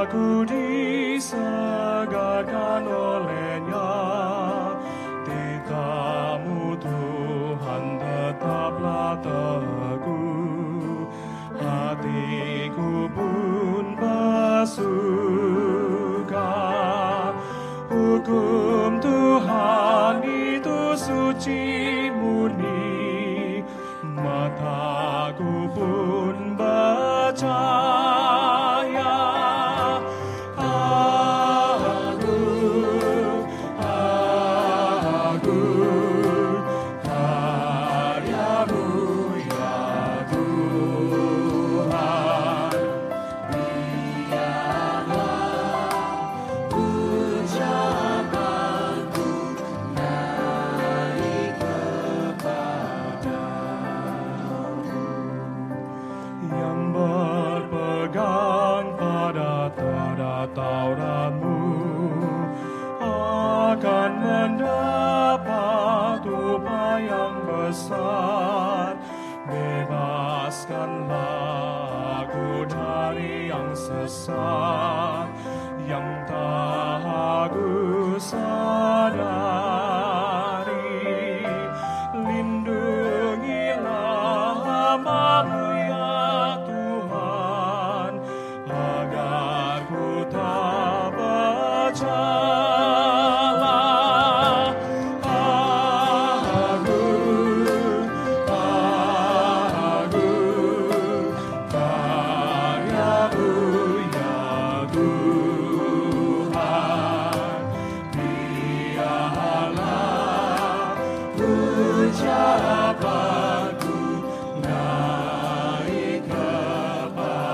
Aku disegarkan olehnya, tetamu Tuhan tetaplah teguh, hatiku pun bersuka. Hukum Tuhan itu suci murni, mataku pun percaya. Tauratmu akan mendapat upah yang besar. Bebaskanlah aku dari yang sesat, yang tak aku sadari. Lindungilah hamba-Mu ya Tuhan, agar ku tak bercela. Karya-Mu ya Tuhan, biarlah ucapanku naik kepadamu.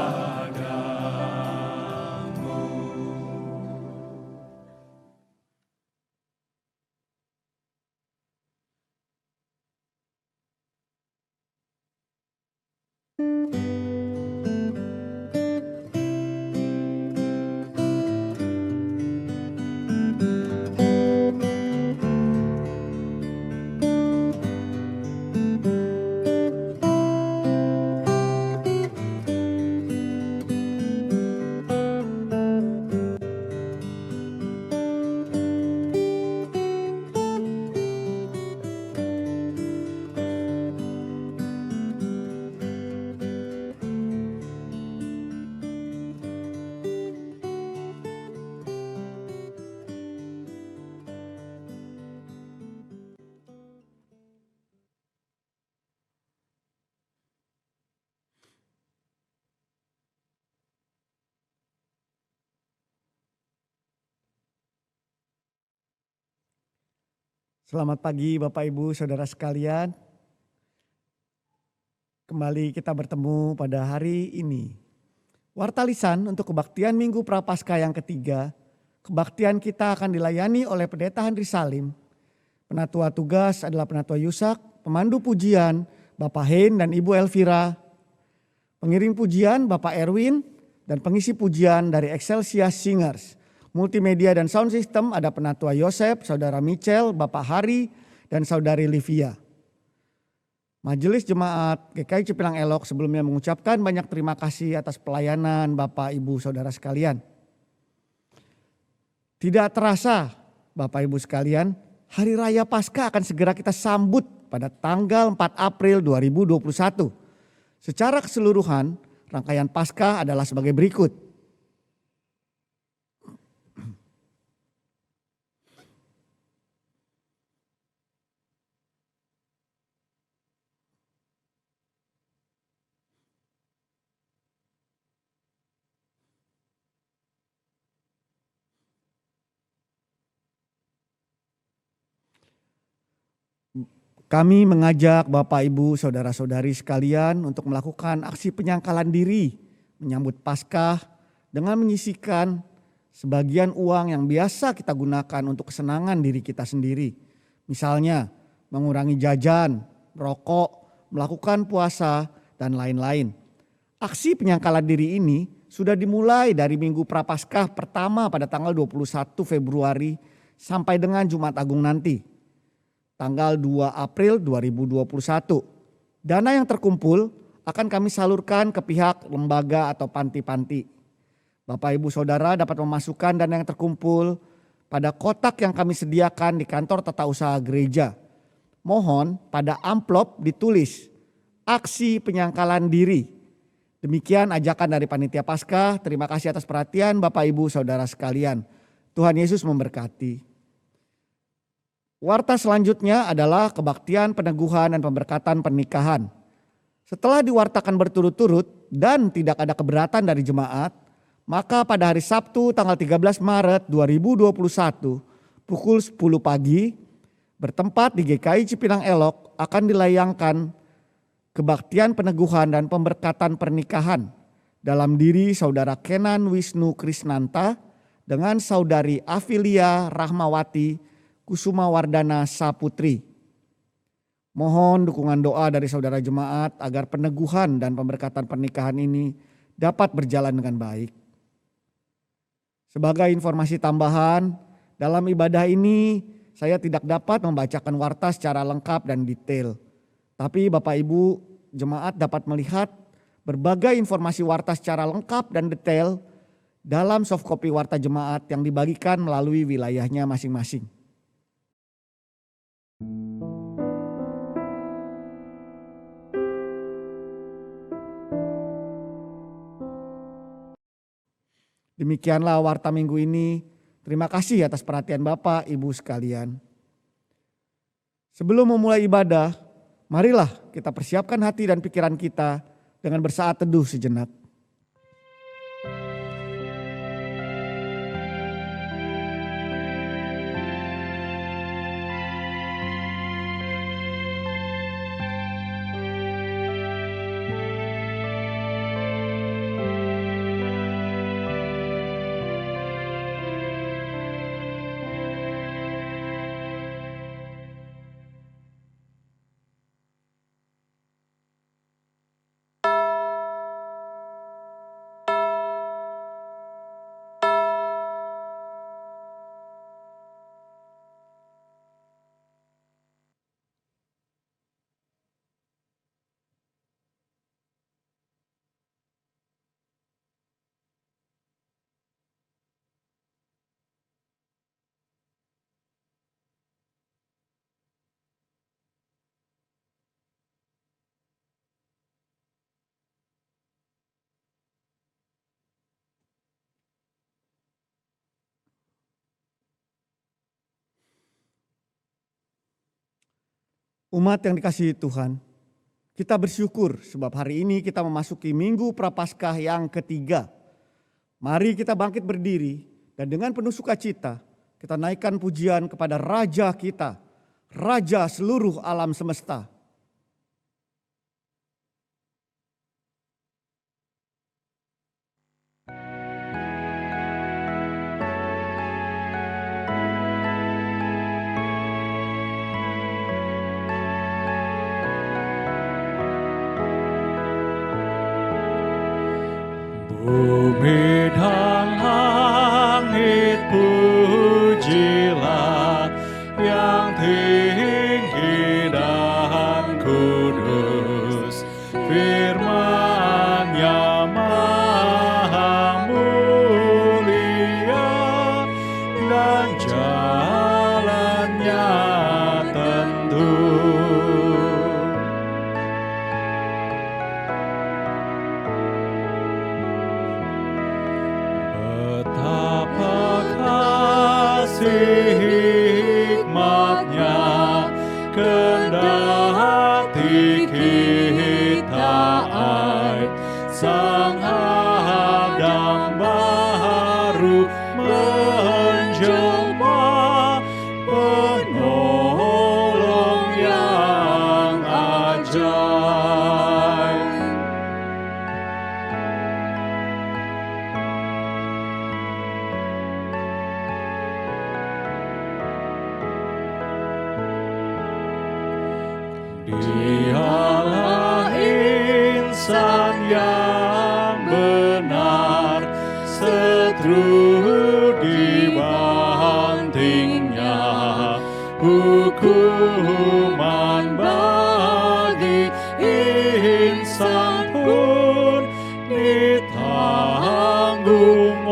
Selamat pagi Bapak Ibu Saudara sekalian. Kembali kita bertemu pada hari ini. Warta lisan untuk kebaktian Minggu Prapaskah yang ketiga. Kebaktian kita akan dilayani oleh Pendeta Henry Salim. Penatua tugas adalah Penatua Yusak, pemandu pujian Bapak Hein dan Ibu Elvira. Pengiring pujian Bapak Erwin dan pengisi pujian dari Excelsia Singers. Multimedia dan sound system ada Penatua Yosep, Saudara Michel, Bapak Hari, dan Saudari Livia. Majelis Jemaat GKI Cipinang Elok sebelumnya mengucapkan banyak terima kasih atas pelayanan Bapak Ibu Saudara sekalian. Tidak terasa Bapak Ibu sekalian, Hari Raya Paskah akan segera kita sambut pada tanggal 4 April 2021. Secara keseluruhan, rangkaian Paskah adalah sebagai berikut. Kami mengajak Bapak Ibu Saudara-saudari sekalian untuk melakukan aksi penyangkalan diri menyambut Paskah dengan menyisihkan sebagian uang yang biasa kita gunakan untuk kesenangan diri kita sendiri. Misalnya mengurangi jajan, rokok, melakukan puasa, dan lain-lain. Aksi penyangkalan diri ini sudah dimulai dari Minggu Prapaskah pertama pada tanggal 21 Februari sampai dengan Jumat Agung nanti. Tanggal 2 April 2021. Dana yang terkumpul akan kami salurkan ke pihak lembaga atau panti-panti. Bapak Ibu Saudara dapat memasukkan dana yang terkumpul pada kotak yang kami sediakan di kantor tata usaha gereja. Mohon pada amplop ditulis aksi penyangkalan diri. Demikian ajakan dari Panitia Paskah. Terima kasih atas perhatian Bapak Ibu Saudara sekalian. Tuhan Yesus memberkati. Warta selanjutnya adalah kebaktian, peneguhan, dan pemberkatan pernikahan. Setelah diwartakan berturut-turut dan tidak ada keberatan dari jemaat, maka pada hari Sabtu tanggal 13 Maret 2021 pukul 10 pagi bertempat di GKI Cipinang Elok akan dilayangkan kebaktian peneguhan dan pemberkatan pernikahan dalam diri Saudara Kenan Wisnu Krisnanta dengan Saudari Afilia Rahmawati Kusuma Wardana Saputri. Mohon dukungan doa dari saudara jemaat agar peneguhan dan pemberkatan pernikahan ini dapat berjalan dengan baik. Sebagai informasi tambahan, dalam ibadah ini saya tidak dapat membacakan warta secara lengkap dan detail. Tapi Bapak Ibu jemaat dapat melihat berbagai informasi warta secara lengkap dan detail dalam soft copy warta jemaat yang dibagikan melalui wilayahnya masing-masing. Demikianlah warta minggu ini. Terima kasih atas perhatian Bapak Ibu sekalian. Sebelum memulai ibadah, marilah kita persiapkan hati dan pikiran kita dengan bersaat teduh sejenak. Umat yang dikasihi Tuhan, kita bersyukur sebab hari ini kita memasuki Minggu Prapaskah yang ketiga. Mari kita bangkit berdiri dan dengan penuh sukacita kita naikkan pujian kepada Raja kita, Raja seluruh alam semesta. Bumi dan langit pujilah yang tinggi dan kudus, firman-Nya maha mulia dan jalan-Nya tentu. Hikmat-Nya kendati kita Sang Adam baru menjelma, penolong yang ajaib. Dialah insan yang benar, setru dibantingnya, hukuman bagi insan pun ditanggung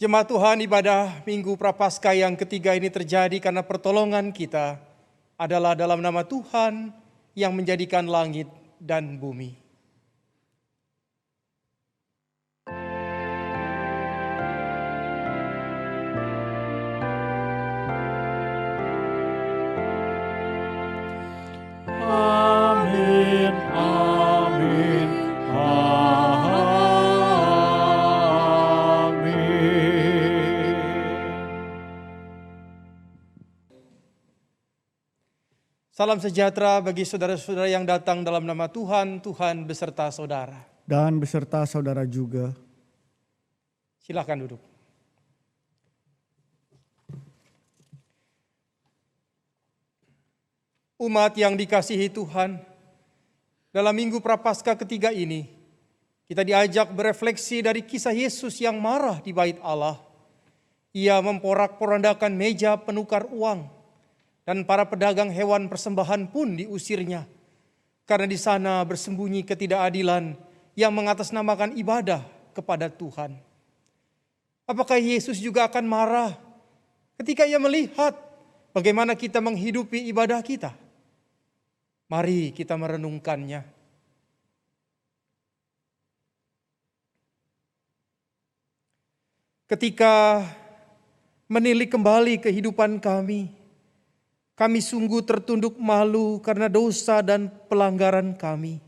Jemaat Tuhan, ibadah Minggu Prapaskah yang ketiga ini terjadi karena pertolongan kita adalah dalam nama Tuhan yang menjadikan langit dan bumi. Amin, amin, amin. Salam sejahtera bagi saudara-saudara yang datang dalam nama Tuhan, Tuhan beserta saudara. Dan beserta saudara juga. Silakan duduk. Umat yang dikasihi Tuhan, dalam Minggu Prapaskah ketiga ini, kita diajak berefleksi dari kisah Yesus yang marah di bait Allah. Ia memporak-porandakan meja penukar uang, dan para pedagang hewan persembahan pun diusirnya, karena di sana bersembunyi ketidakadilan yang mengatasnamakan ibadah kepada Tuhan. Apakah Yesus juga akan marah ketika ia melihat bagaimana kita menghidupi ibadah kita? Mari kita merenungkannya. Ketika menilik kembali kehidupan kami sungguh tertunduk malu karena dosa dan pelanggaran kami.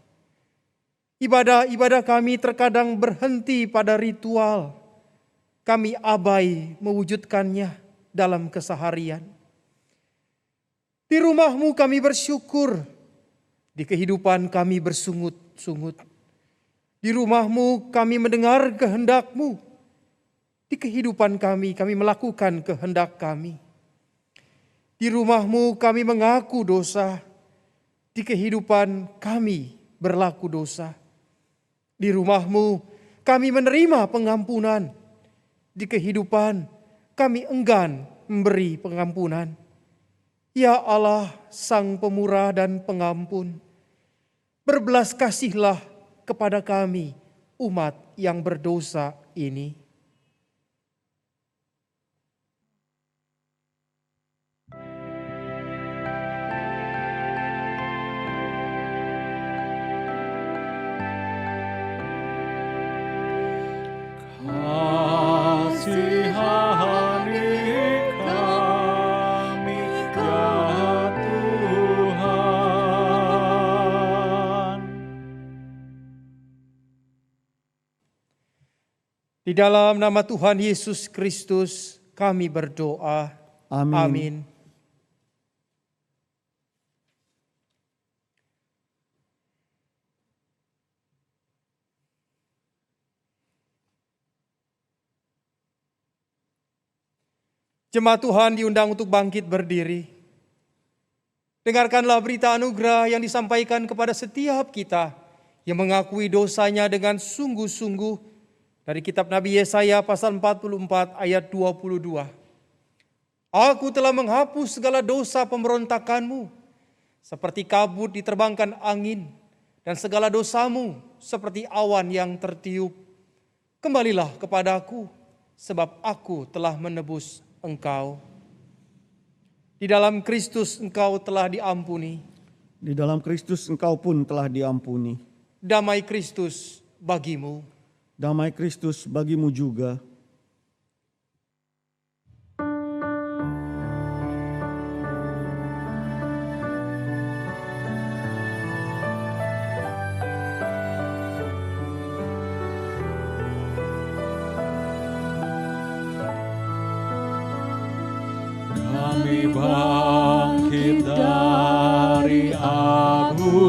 Ibadah-ibadah kami terkadang berhenti pada ritual. Kami abai mewujudkannya dalam keseharian. Di rumah-Mu kami bersyukur, di kehidupan kami bersungut-sungut. Di rumah-Mu kami mendengar kehendak-Mu, di kehidupan kami melakukan kehendak kami. Di rumah-Mu kami mengaku dosa, di kehidupan kami berlaku dosa. Di rumah-Mu kami menerima pengampunan, di kehidupan kami enggan memberi pengampunan. Ya Allah, Sang Pemurah dan Pengampun, berbelas kasihlah kepada kami, umat yang berdosa ini. Kasihani kami, ya Tuhan. Di dalam nama Tuhan Yesus Kristus kami berdoa. Amin. Amin. Jemaat Tuhan diundang untuk bangkit berdiri. Dengarkanlah berita anugerah yang disampaikan kepada setiap kita yang mengakui dosanya dengan sungguh-sungguh dari kitab Nabi Yesaya pasal 44 ayat 22. Aku telah menghapus segala dosa pemberontakanmu, seperti kabut diterbangkan angin, dan segala dosamu seperti awan yang tertiup. Kembalilah kepadaku, sebab aku telah menebus engkau. Di dalam Kristus engkau telah diampuni. Di dalam Kristus engkau pun telah diampuni. Damai Kristus bagimu. Damai Kristus bagimu juga. Kami bangkit dari abu,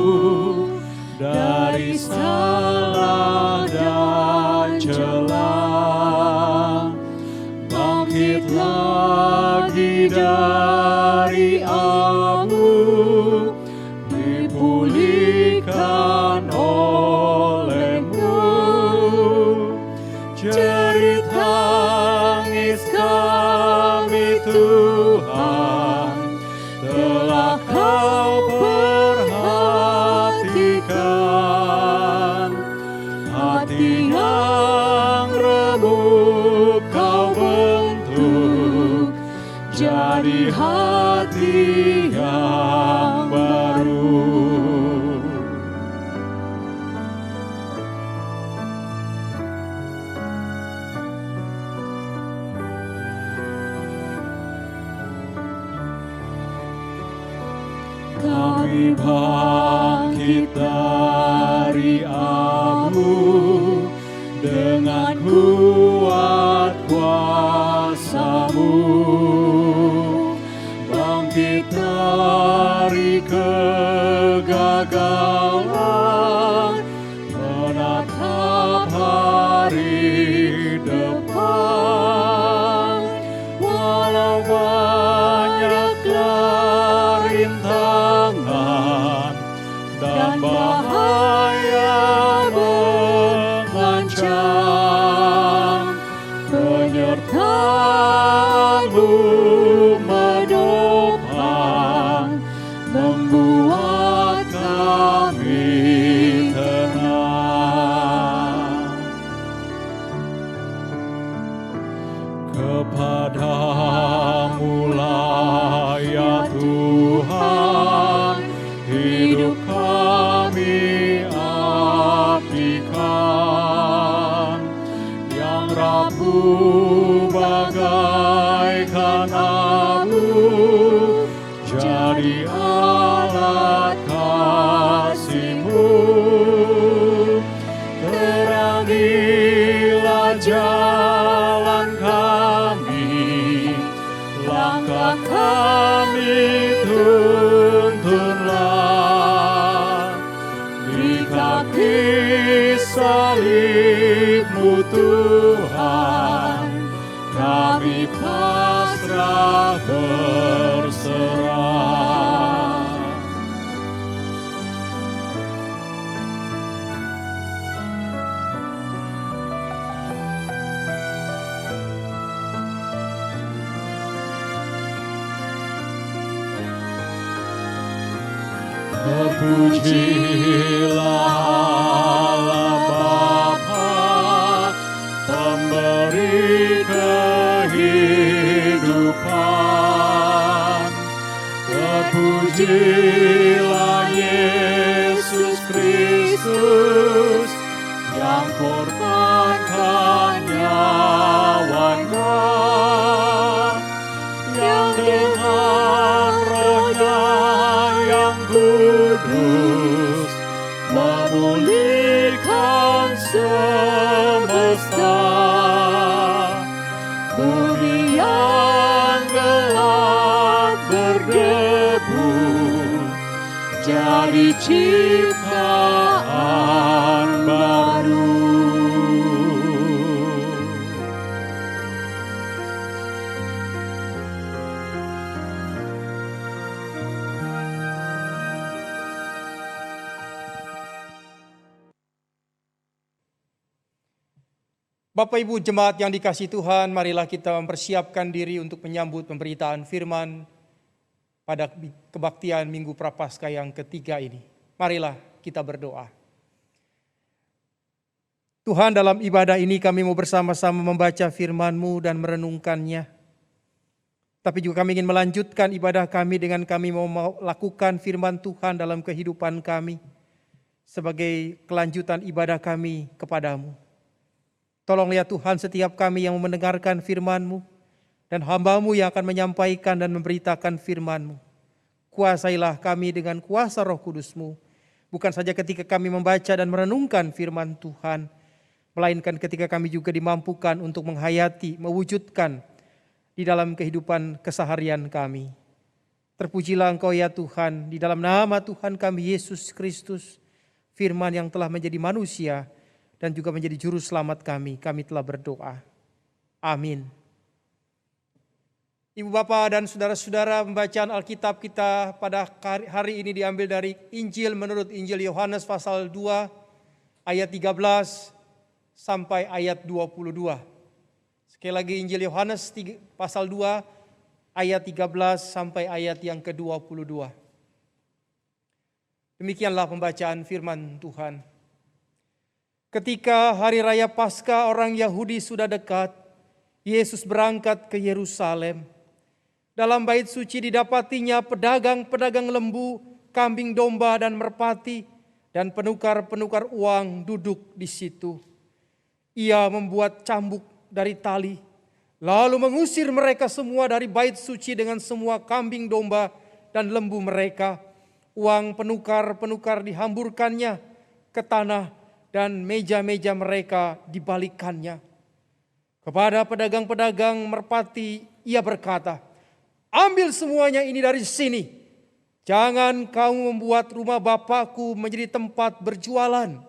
dari salah dan celah, bangkit lagi dari abu, dipulihkan oleh-Mu. Jerit tangis kami Tuhan, telah Kau perhatikan. Hati yang remuk Kau hati yang baru. Kami bangkit dari abu dengan kuat kuasa-Mu, bangkit dari kegagalan, menatap hari depan. Walau banyaklah rintangan dan bahaya mengancam, penyertaan-Mu menopang, membuat kami tenang. Kepadamu lah ya Tuhan, hidup kami abdikan, yang rapuh bagaikan abu, jadi alat kasih-Mu. Terangilah jalan kami, langkah kami tuntunlah, di kaki salib-Mu Tuhan, kami pasrah berserah. Terpujilah Allah Bapa, pemberi kehidupan. Terpujilah Yesus Kristus, yang korbankan nyawanya, yang dengan Roh-Nya yang kudus memulihkan semesta. Bumi yang gelap berdebu jadi ciptaan baru. Bapak Ibu jemaat yang dikasihi Tuhan, marilah kita mempersiapkan diri untuk menyambut pemberitaan firman pada kebaktian Minggu Prapaskah yang ketiga ini. Marilah kita berdoa. Tuhan, dalam ibadah ini kami mau bersama-sama membaca firman-Mu dan merenungkannya. Tapi juga kami ingin melanjutkan ibadah kami dengan kami mau melakukan firman Tuhan dalam kehidupan kami sebagai kelanjutan ibadah kami kepadamu. Tolong ya Tuhan, setiap kami yang mendengarkan firman-Mu dan hamba-Mu yang akan menyampaikan dan memberitakan firman-Mu. Kuasailah kami dengan kuasa Roh Kudus-Mu, bukan saja ketika kami membaca dan merenungkan firman Tuhan, melainkan ketika kami juga dimampukan untuk menghayati, mewujudkan di dalam kehidupan keseharian kami. Terpujilah Engkau ya Tuhan, di dalam nama Tuhan kami Yesus Kristus, firman yang telah menjadi manusia, dan juga menjadi juru selamat kami telah berdoa. Amin. Ibu Bapak dan saudara-saudara, pembacaan Alkitab kita pada hari ini diambil dari Injil menurut Injil Yohanes pasal 2 ayat 13 sampai ayat 22. Sekali lagi Injil Yohanes pasal 2 ayat 13 sampai ayat yang ke-22. Demikianlah pembacaan firman Tuhan. Ketika hari raya Paskah orang Yahudi sudah dekat, Yesus berangkat ke Yerusalem. Dalam bait suci didapatinya pedagang-pedagang lembu, kambing domba dan merpati, dan penukar-penukar uang duduk di situ. Ia membuat cambuk dari tali, lalu mengusir mereka semua dari bait suci dengan semua kambing domba dan lembu mereka. Uang penukar-penukar dihamburkannya ke tanah dan meja-meja mereka dibalikkannya. Kepada pedagang-pedagang merpati ia berkata, "Ambil semuanya ini dari sini. Jangan kamu membuat rumah Bapakku menjadi tempat berjualan."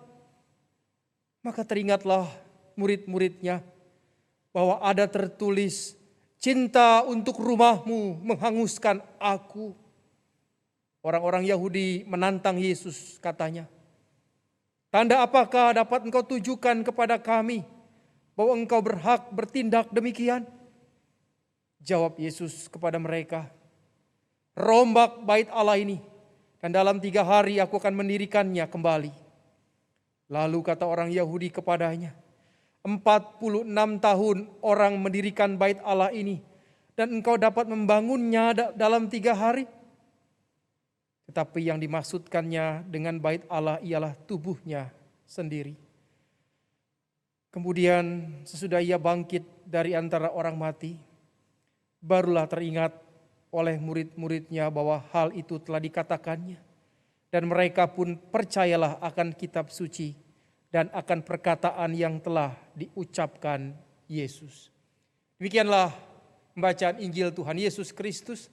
Maka teringatlah murid-muridnya bahwa ada tertulis, "Cinta untuk rumahmu menghanguskan aku." Orang-orang Yahudi menantang Yesus, katanya, "Tanda apakah dapat engkau tujukan kepada kami bahwa engkau berhak bertindak demikian?" Jawab Yesus kepada mereka, "Rombak bait Allah ini, dan dalam 3 hari aku akan mendirikannya kembali." Lalu kata orang Yahudi kepadanya, 46 tahun orang mendirikan bait Allah ini, dan engkau dapat membangunnya dalam 3 hari? Tetapi yang dimaksudkannya dengan bait Allah ialah tubuhnya sendiri. Kemudian sesudah ia bangkit dari antara orang mati, barulah teringat oleh murid-muridnya bahwa hal itu telah dikatakannya. Dan mereka pun percayalah akan kitab suci dan akan perkataan yang telah diucapkan Yesus. Demikianlah pembacaan Injil Tuhan Yesus Kristus.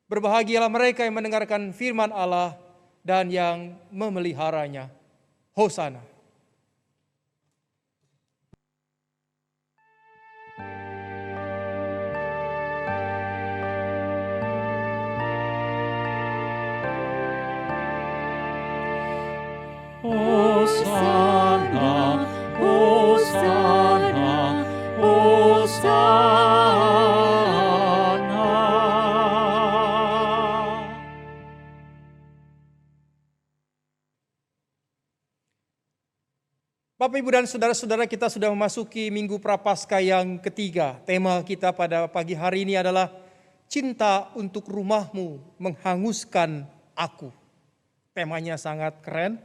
Berbahagialah mereka yang mendengarkan firman Allah dan yang memeliharanya. Hosana. Hosana, Hosana, Hosana. Bapak, Ibu, dan saudara-saudara, kita sudah memasuki Minggu Prapaskah yang ketiga. Tema kita pada pagi hari ini adalah cinta untuk rumahmu menghanguskan aku. Temanya sangat keren,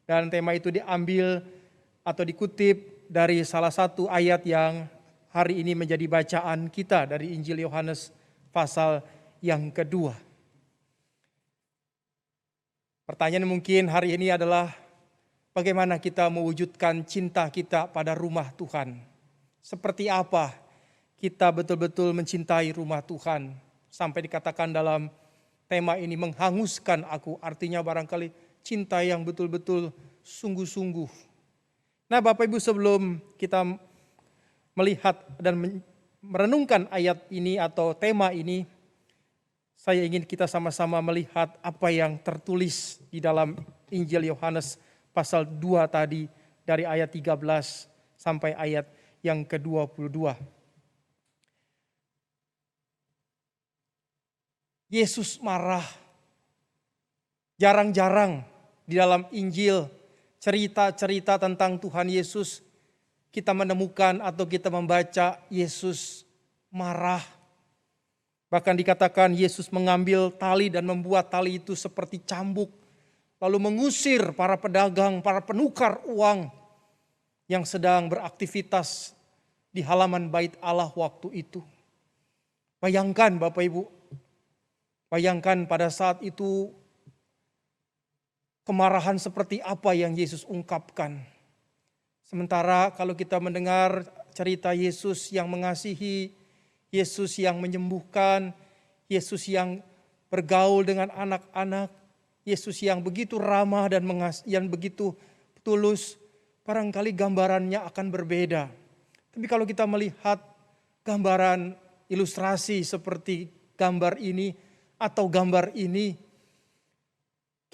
dan tema itu diambil atau dikutip dari salah satu ayat yang hari ini menjadi bacaan kita dari Injil Yohanes pasal yang kedua. Pertanyaan mungkin hari ini adalah, bagaimana kita mewujudkan cinta kita pada rumah Tuhan? Seperti apa kita betul-betul mencintai rumah Tuhan? Sampai dikatakan dalam tema ini, menghanguskan aku. Artinya barangkali cinta yang betul-betul sungguh-sungguh. Nah Bapak Ibu, sebelum kita melihat dan merenungkan ayat ini atau tema ini, saya ingin kita sama-sama melihat apa yang tertulis di dalam Injil Yohanes pasal 2 tadi, dari ayat 13 sampai ayat yang ke-22. Yesus marah. Jarang-jarang di dalam Injil cerita-cerita tentang Tuhan Yesus kita menemukan atau kita membaca Yesus marah. Bahkan dikatakan Yesus mengambil tali dan membuat tali itu seperti cambuk, lalu mengusir para pedagang, para penukar uang yang sedang beraktivitas di halaman bait Allah waktu itu. Bayangkan Bapak Ibu, bayangkan pada saat itu kemarahan seperti apa yang Yesus ungkapkan. Sementara kalau kita mendengar cerita Yesus yang mengasihi, Yesus yang menyembuhkan, Yesus yang bergaul dengan anak-anak, Yesus yang begitu ramah dan yang begitu tulus, barangkali gambarannya akan berbeda. Tapi kalau kita melihat gambaran ilustrasi seperti gambar ini atau gambar ini,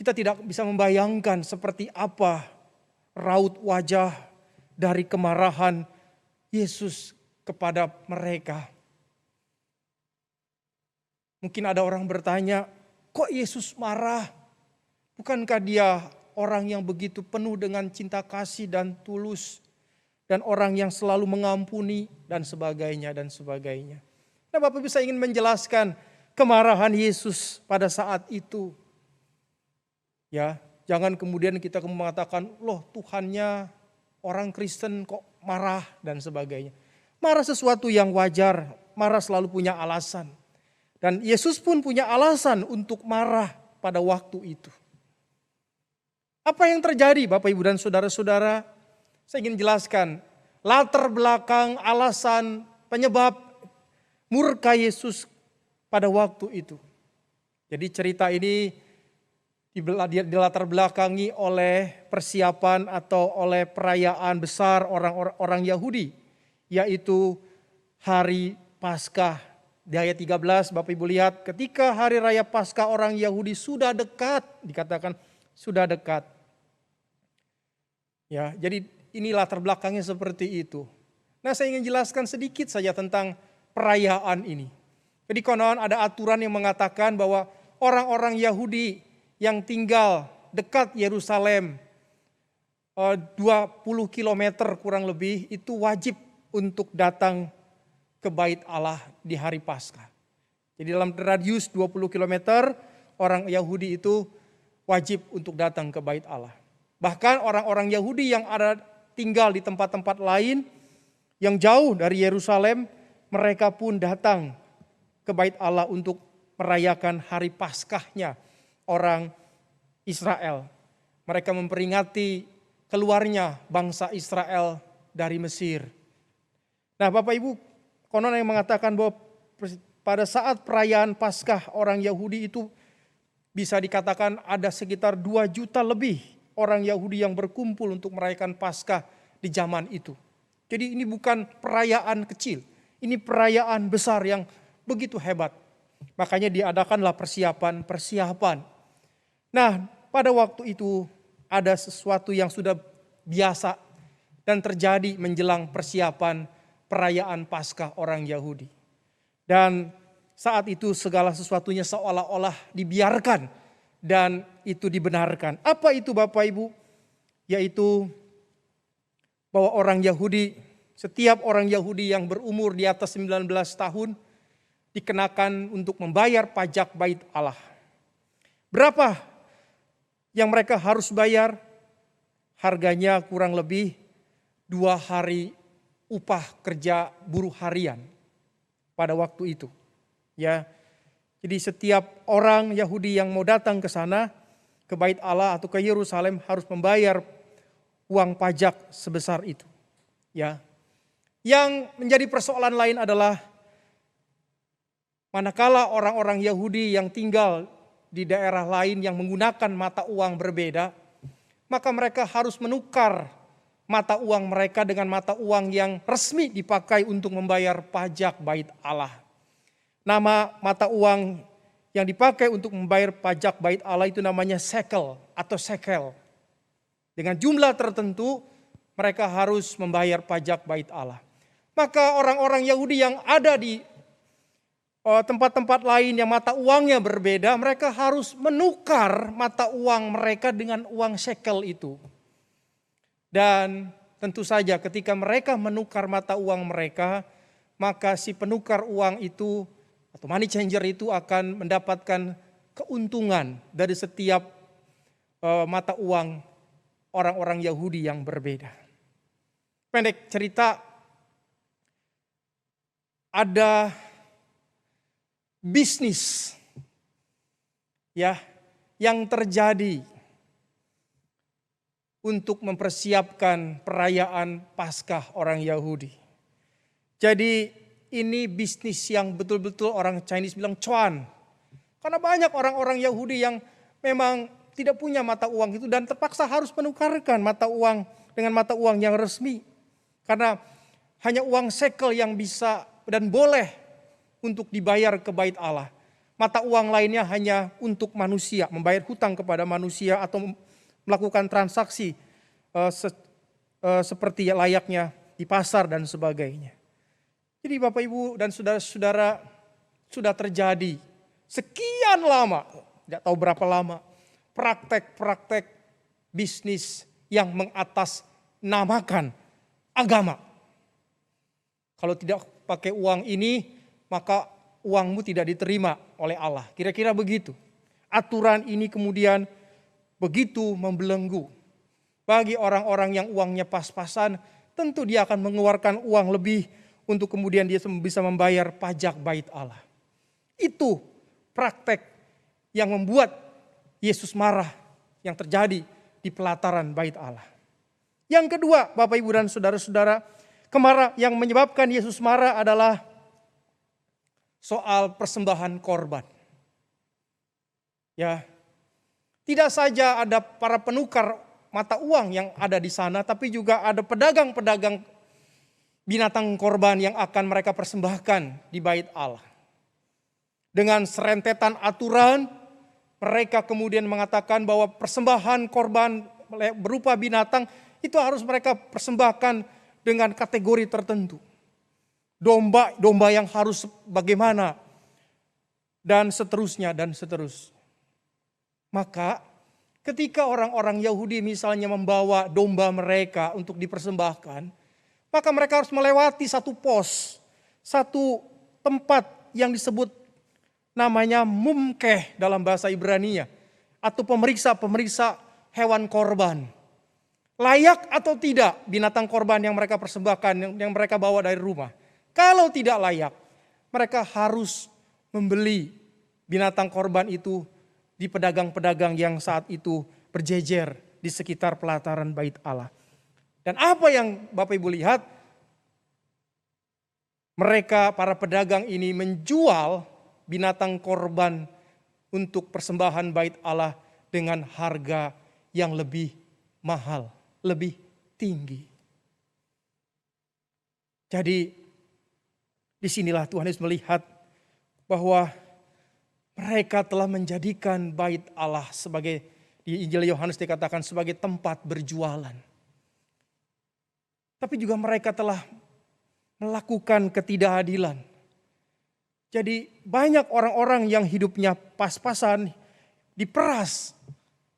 kita tidak bisa membayangkan seperti apa raut wajah dari kemarahan Yesus kepada mereka. Mungkin ada orang bertanya, kok Yesus marah? Bukankah dia orang yang begitu penuh dengan cinta kasih dan tulus, dan orang yang selalu mengampuni dan sebagainya dan sebagainya. Nah, Bapak Ibu, saya ingin menjelaskan kemarahan Yesus pada saat itu. Ya, jangan kemudian kita mengatakan, loh Tuhannya orang Kristen kok marah dan sebagainya. Marah sesuatu yang wajar, marah selalu punya alasan. Dan Yesus pun punya alasan untuk marah pada waktu itu. Apa yang terjadi Bapak Ibu dan saudara-saudara? Saya ingin jelaskan latar belakang, alasan, penyebab murka Yesus pada waktu itu. Jadi cerita ini dilatar belakangi oleh persiapan atau oleh perayaan besar orang Yahudi, yaitu hari Paskah. Di ayat 13 Bapak Ibu lihat, ketika hari raya Paskah orang Yahudi sudah dekat, dikatakan sudah dekat. Ya, jadi ini latar belakangnya seperti itu. Nah, saya ingin jelaskan sedikit saja tentang perayaan ini. Jadi konon ada aturan yang mengatakan bahwa orang-orang Yahudi yang tinggal dekat Yerusalem 20 km kurang lebih itu wajib untuk datang ke bait Allah di hari Paskah. Jadi dalam radius 20 km orang Yahudi itu wajib untuk datang ke bait Allah. Bahkan orang-orang Yahudi yang ada tinggal di tempat-tempat lain yang jauh dari Yerusalem, mereka pun datang ke bait Allah untuk merayakan hari Paskahnya orang Israel. Mereka memperingati keluarnya bangsa Israel dari Mesir. Nah, Bapak Ibu, konon yang mengatakan bahwa pada saat perayaan Paskah orang Yahudi itu bisa dikatakan ada sekitar 2 juta lebih orang Yahudi yang berkumpul untuk merayakan Paskah di zaman itu. Jadi ini bukan perayaan kecil, ini perayaan besar yang begitu hebat. Makanya diadakanlah persiapan. Nah, pada waktu itu ada sesuatu yang sudah biasa dan terjadi menjelang persiapan perayaan Paskah orang Yahudi. Dan saat itu segala sesuatunya seolah-olah dibiarkan dan itu dibenarkan. Apa itu Bapak Ibu? Yaitu bahwa setiap orang Yahudi yang berumur di atas 19 tahun dikenakan untuk membayar pajak bait Allah. Berapa yang mereka harus bayar? Harganya kurang lebih 2 hari upah kerja buruh harian pada waktu itu. Ya, jadi setiap orang Yahudi yang mau datang ke sana, ke bait Allah atau ke Yerusalem harus membayar uang pajak sebesar itu. Ya, yang menjadi persoalan lain adalah manakala orang-orang Yahudi yang tinggal di daerah lain yang menggunakan mata uang berbeda, maka mereka harus menukar mata uang mereka dengan mata uang yang resmi dipakai untuk membayar pajak bait Allah. Nama mata uang yang dipakai untuk membayar pajak bait Allah itu namanya shekel atau shekel. Dengan jumlah tertentu mereka harus membayar pajak bait Allah. Maka orang-orang Yahudi yang ada di tempat-tempat lain yang mata uangnya berbeda, mereka harus menukar mata uang mereka dengan uang shekel itu. Dan tentu saja ketika mereka menukar mata uang mereka, maka si penukar uang itu atau money changer itu akan mendapatkan keuntungan dari setiap mata uang orang-orang Yahudi yang berbeda. Pendek cerita, ada bisnis ya yang terjadi untuk mempersiapkan perayaan Paskah orang Yahudi. Jadi ini bisnis yang betul-betul orang Chinese bilang cuan. Karena banyak orang-orang Yahudi yang memang tidak punya mata uang itu dan terpaksa harus menukarkan mata uang dengan mata uang yang resmi. Karena hanya uang shekel yang bisa dan boleh untuk dibayar ke bait Allah. Mata uang lainnya hanya untuk manusia, membayar hutang kepada manusia atau melakukan transaksi seperti layaknya di pasar dan sebagainya. Jadi Bapak Ibu dan saudara-saudara, sudah terjadi sekian lama, tidak tahu berapa lama, praktek-praktek bisnis yang mengatasnamakan agama. Kalau tidak pakai uang ini, maka uangmu tidak diterima oleh Allah. Kira-kira begitu. Aturan ini kemudian begitu membelenggu. Bagi orang-orang yang uangnya pas-pasan, tentu dia akan mengeluarkan uang lebih untuk kemudian dia bisa membayar pajak bait Allah. Itu praktek yang membuat Yesus marah yang terjadi di pelataran bait Allah. Yang kedua, Bapak Ibu dan saudara-saudara, yang menyebabkan Yesus marah adalah soal persembahan korban. Ya, tidak saja ada para penukar mata uang yang ada di sana, tapi juga ada pedagang-pedagang binatang korban yang akan mereka persembahkan di bait Allah. Dengan serentetan aturan, mereka kemudian mengatakan bahwa persembahan korban berupa binatang itu harus mereka persembahkan dengan kategori tertentu. Domba yang harus bagaimana, dan seterusnya dan seterusnya. Maka ketika orang-orang Yahudi misalnya membawa domba mereka untuk dipersembahkan, maka mereka harus melewati satu pos, satu tempat yang disebut namanya mumkeh dalam bahasa Ibrania, atau pemeriksa hewan korban. Layak atau tidak binatang korban yang mereka persembahkan, yang mereka bawa dari rumah. Kalau tidak layak, mereka harus membeli binatang korban itu di pedagang-pedagang yang saat itu berjejer di sekitar pelataran bait Allah. Dan apa yang Bapak Ibu lihat? Mereka, para pedagang ini menjual binatang korban untuk persembahan bait Allah dengan harga yang lebih mahal, lebih tinggi. Jadi disinilah Tuhan Yesus melihat bahwa mereka telah menjadikan bait Allah sebagai, di Injil Yohanes dikatakan sebagai tempat berjualan. Tapi juga mereka telah melakukan ketidakadilan. Jadi banyak orang-orang yang hidupnya pas-pasan, diperas.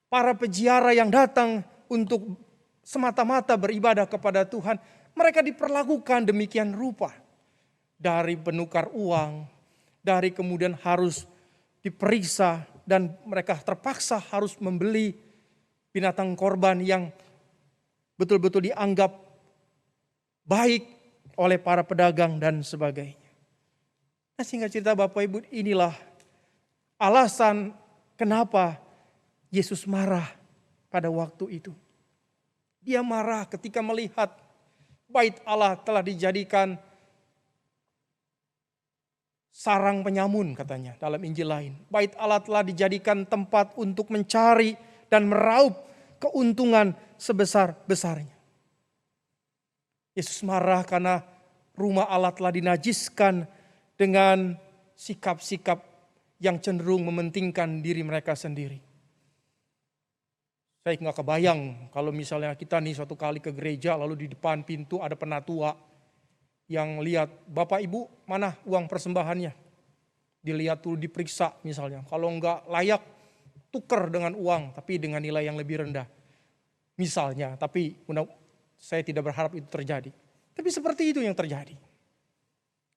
Para peziarah yang datang untuk semata-mata beribadah kepada Tuhan, mereka diperlakukan demikian rupa. Dari penukar uang, dari kemudian harus diperiksa, dan mereka terpaksa harus membeli binatang korban yang betul-betul dianggap baik oleh para pedagang dan sebagainya. Nah, singkat cerita Bapak Ibu, inilah alasan kenapa Yesus marah pada waktu itu. Dia marah ketika melihat bait Allah telah dijadikan sarang penyamun, katanya dalam Injil lain. Bait Allah telah dijadikan tempat untuk mencari dan meraup keuntungan sebesar-besarnya. Yesus marah karena rumah Allah telah dinajiskan dengan sikap-sikap yang cenderung mementingkan diri mereka sendiri. Saya nggak kebayang kalau misalnya kita nih suatu kali ke gereja, lalu di depan pintu ada penatua yang lihat, Bapak Ibu mana uang persembahannya. Dilihat dulu, diperiksa misalnya. Kalau enggak layak, tuker dengan uang tapi dengan nilai yang lebih rendah. Misalnya, tapi saya tidak berharap itu terjadi. Tapi seperti itu yang terjadi.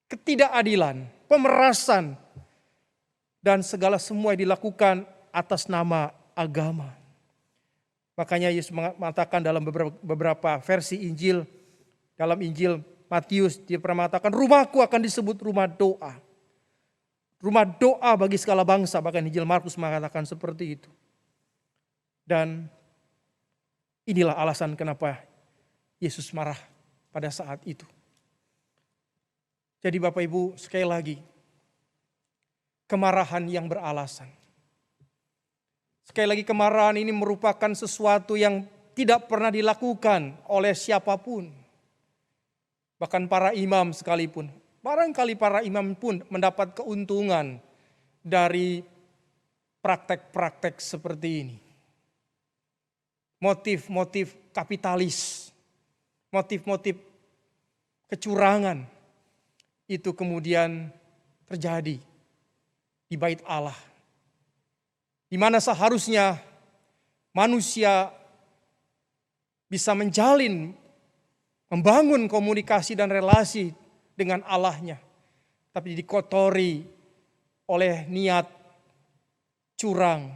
Ketidakadilan, pemerasan, dan segala semua dilakukan atas nama agama. Makanya Yesus mengatakan dalam beberapa versi Injil, dalam Injil Matius dia pernah mengatakan, rumahku akan disebut rumah doa. Rumah doa bagi segala bangsa, bahkan Injil Markus mengatakan seperti itu. Dan inilah alasan kenapa Yesus marah pada saat itu. Jadi Bapak Ibu, sekali lagi, kemarahan yang beralasan. Sekali lagi, kemarahan ini merupakan sesuatu yang tidak pernah dilakukan oleh siapapun. Bahkan para imam sekalipun. Barangkali para imam pun mendapat keuntungan dari praktek-praktek seperti ini. Motif-motif kapitalis, motif-motif kecurangan, itu kemudian terjadi di bait Allah. Di mana seharusnya manusia bisa menjalin, membangun komunikasi dan relasi dengan Allahnya. tapi dikotori oleh niat curang,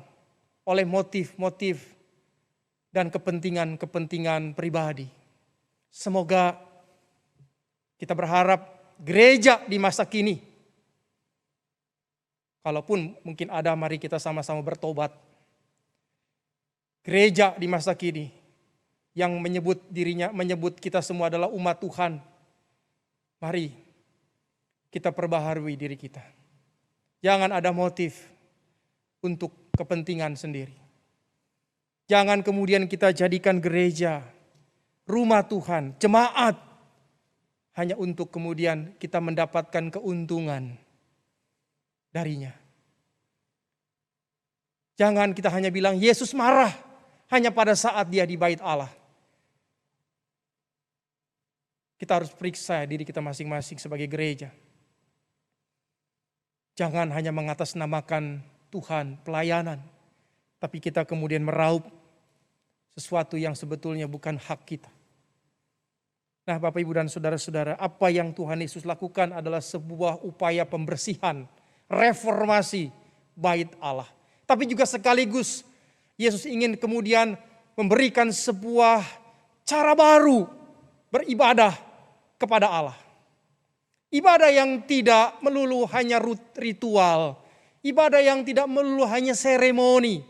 oleh motif-motif dan kepentingan-kepentingan pribadi. Semoga kita berharap gereja di masa kini, kalaupun mungkin ada, mari kita sama-sama bertobat. Gereja di masa kini yang menyebut kita semua adalah umat Tuhan. Mari kita perbaharui diri kita. Jangan ada motif untuk kepentingan sendiri. Jangan kemudian kita jadikan gereja, rumah Tuhan, jemaat, hanya untuk kemudian kita mendapatkan keuntungan darinya. Jangan kita hanya bilang Yesus marah hanya pada saat dia di bait Allah. Kita harus periksa diri kita masing-masing sebagai gereja. Jangan hanya mengatasnamakan Tuhan, pelayanan, tapi kita kemudian meraup sesuatu yang sebetulnya bukan hak kita. Nah, Bapak, Ibu, dan saudara-saudara, apa yang Tuhan Yesus lakukan adalah sebuah upaya pembersihan, reformasi bait Allah. Tapi juga sekaligus Yesus ingin kemudian memberikan sebuah cara baru beribadah kepada Allah. Ibadah yang tidak melulu hanya ritual, ibadah yang tidak melulu hanya seremoni,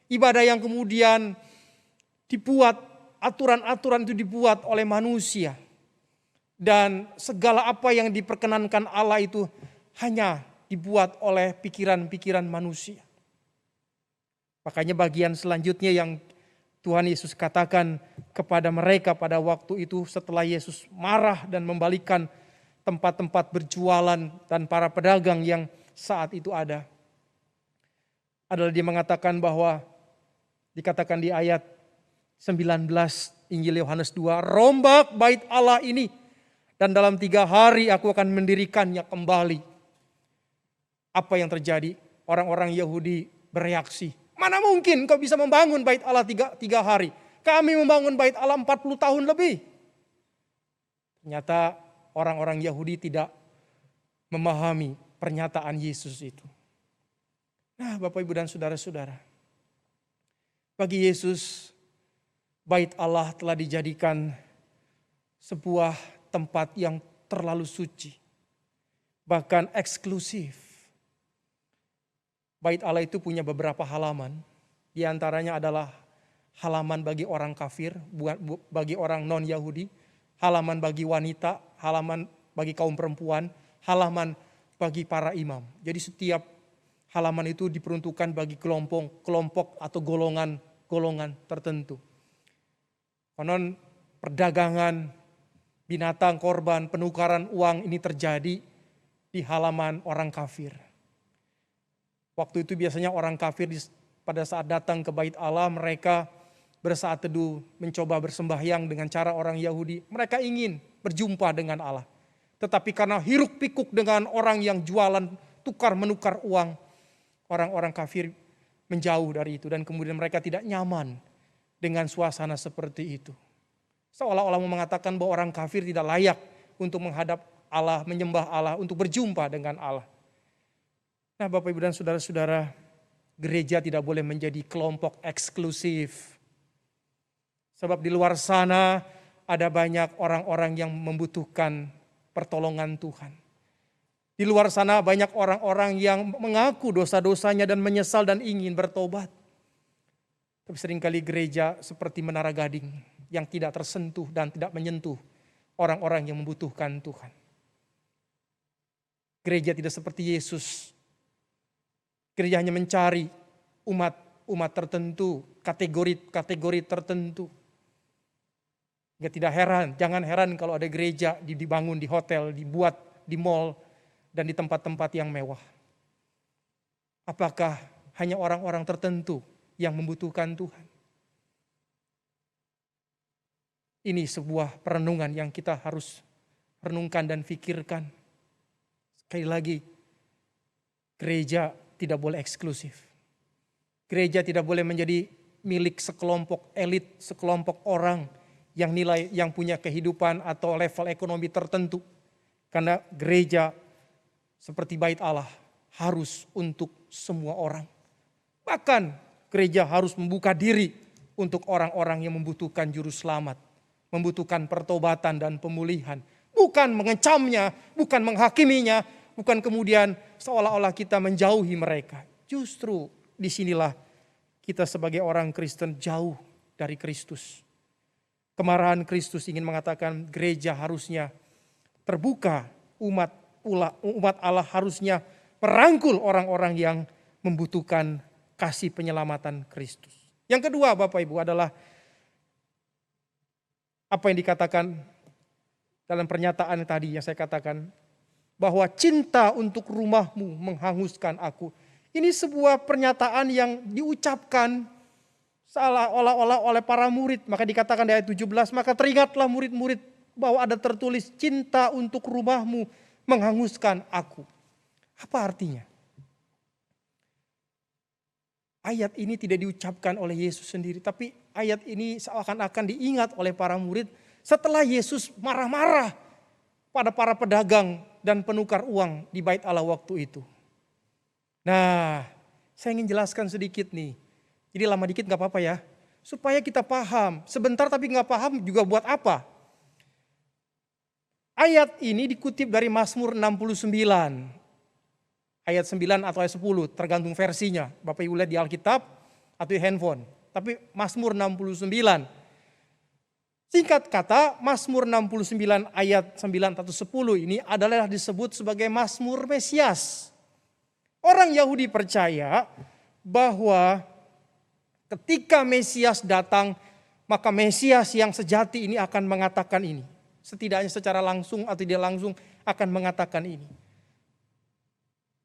ibadah yang kemudian dibuat, aturan-aturan itu dibuat oleh manusia. Dan segala apa yang diperkenankan Allah itu hanya dibuat oleh pikiran-pikiran manusia. Makanya bagian selanjutnya yang Tuhan Yesus katakan kepada mereka pada waktu itu setelah Yesus marah dan membalikan tempat-tempat berjualan dan para pedagang yang saat itu ada. Adalah dia mengatakan bahwa, dikatakan di ayat 19 Injil Yohanes 2, rombak bait Allah ini dan dalam 3 hari aku akan mendirikannya kembali. Apa yang terjadi? Orang-orang Yahudi bereaksi. Mana mungkin kau bisa membangun bait Allah 3 hari? Kami membangun bait Allah 40 tahun lebih. Ternyata orang-orang Yahudi tidak memahami pernyataan Yesus itu. Nah, Bapak, Ibu, dan saudara-saudara, bagi Yesus, bait Allah telah dijadikan sebuah tempat yang terlalu suci, bahkan eksklusif. Bait Allah itu punya beberapa halaman, di antaranya adalah halaman bagi orang kafir, bagi orang non-Yahudi, halaman bagi wanita, halaman bagi kaum perempuan, halaman bagi para imam. Jadi setiap halaman itu diperuntukkan bagi kelompok atau golongan tertentu. Konon perdagangan binatang, korban, penukaran uang ini terjadi di halaman orang kafir. Waktu itu biasanya orang kafir pada saat datang ke bait Allah, mereka bersaat teduh mencoba bersembahyang dengan cara orang Yahudi. Mereka ingin berjumpa dengan Allah. Tetapi karena hiruk pikuk dengan orang yang jualan tukar menukar uang, orang-orang kafir menjauh dari itu. Dan kemudian mereka tidak nyaman dengan suasana seperti itu. Seolah-olah mengatakan bahwa orang kafir tidak layak untuk menghadap Allah, menyembah Allah, untuk berjumpa dengan Allah. Nah, Bapak, Ibu, dan saudara-saudara, gereja tidak boleh menjadi kelompok eksklusif. Sebab di luar sana ada banyak orang-orang yang membutuhkan pertolongan Tuhan. Di luar sana banyak orang-orang yang mengaku dosa-dosanya dan menyesal dan ingin bertobat. Tapi seringkali gereja seperti Menara Gading yang tidak tersentuh dan tidak menyentuh orang-orang yang membutuhkan Tuhan. Gereja tidak seperti Yesus. Gereja hanya mencari umat tertentu, kategori tertentu. Ya, tidak heran, jangan heran kalau ada gereja dibangun di hotel, dibuat di mall, dan di tempat-tempat yang mewah. Apakah hanya orang-orang tertentu yang membutuhkan Tuhan? Ini sebuah perenungan yang kita harus renungkan dan pikirkan. Sekali lagi, gereja tidak boleh eksklusif. Gereja tidak boleh menjadi milik sekelompok elit, sekelompok orang yang punya kehidupan atau level ekonomi tertentu. Karena gereja seperti bait Allah harus untuk semua orang. Bahkan gereja harus membuka diri untuk orang-orang yang membutuhkan juru selamat, membutuhkan pertobatan dan pemulihan. Bukan mengecamnya, bukan menghakiminya, bukan kemudian seolah-olah kita menjauhi mereka. Justru disinilah kita sebagai orang Kristen jauh dari Kristus. Kemarahan Kristus ingin mengatakan gereja harusnya terbuka, umat Allah harusnya merangkul orang-orang yang membutuhkan kasih penyelamatan Kristus. Yang kedua Bapak Ibu adalah apa yang dikatakan dalam pernyataan tadi yang saya katakan, bahwa cinta untuk rumahmu menghanguskan aku. Ini sebuah pernyataan yang diucapkan seolah-olah oleh para murid. Maka dikatakan di ayat 17, maka teringatlah murid-murid bahwa ada tertulis cinta untuk rumahmu menghanguskan aku. Apa artinya? Ayat ini tidak diucapkan oleh Yesus sendiri, tapi ayat ini seakan-akan diingat oleh para murid setelah Yesus marah-marah pada para pedagang dan penukar uang di bait Allah waktu itu. Nah, saya ingin jelaskan sedikit nih. Jadi lama dikit gak apa-apa ya. Supaya kita paham. Sebentar tapi gak paham juga buat apa. Ayat ini dikutip dari Mazmur 69. Ayat 9 atau ayat 10 tergantung versinya. Bapak Ibu lihat di Alkitab atau di handphone. Tapi Mazmur 69. Singkat kata Mazmur 69 ayat 9 atau 10 ini adalah disebut sebagai Mazmur Mesias. Orang Yahudi percaya bahwa ketika Mesias datang, maka Mesias yang sejati ini akan mengatakan ini. Setidaknya secara langsung atau tidak langsung akan mengatakan ini.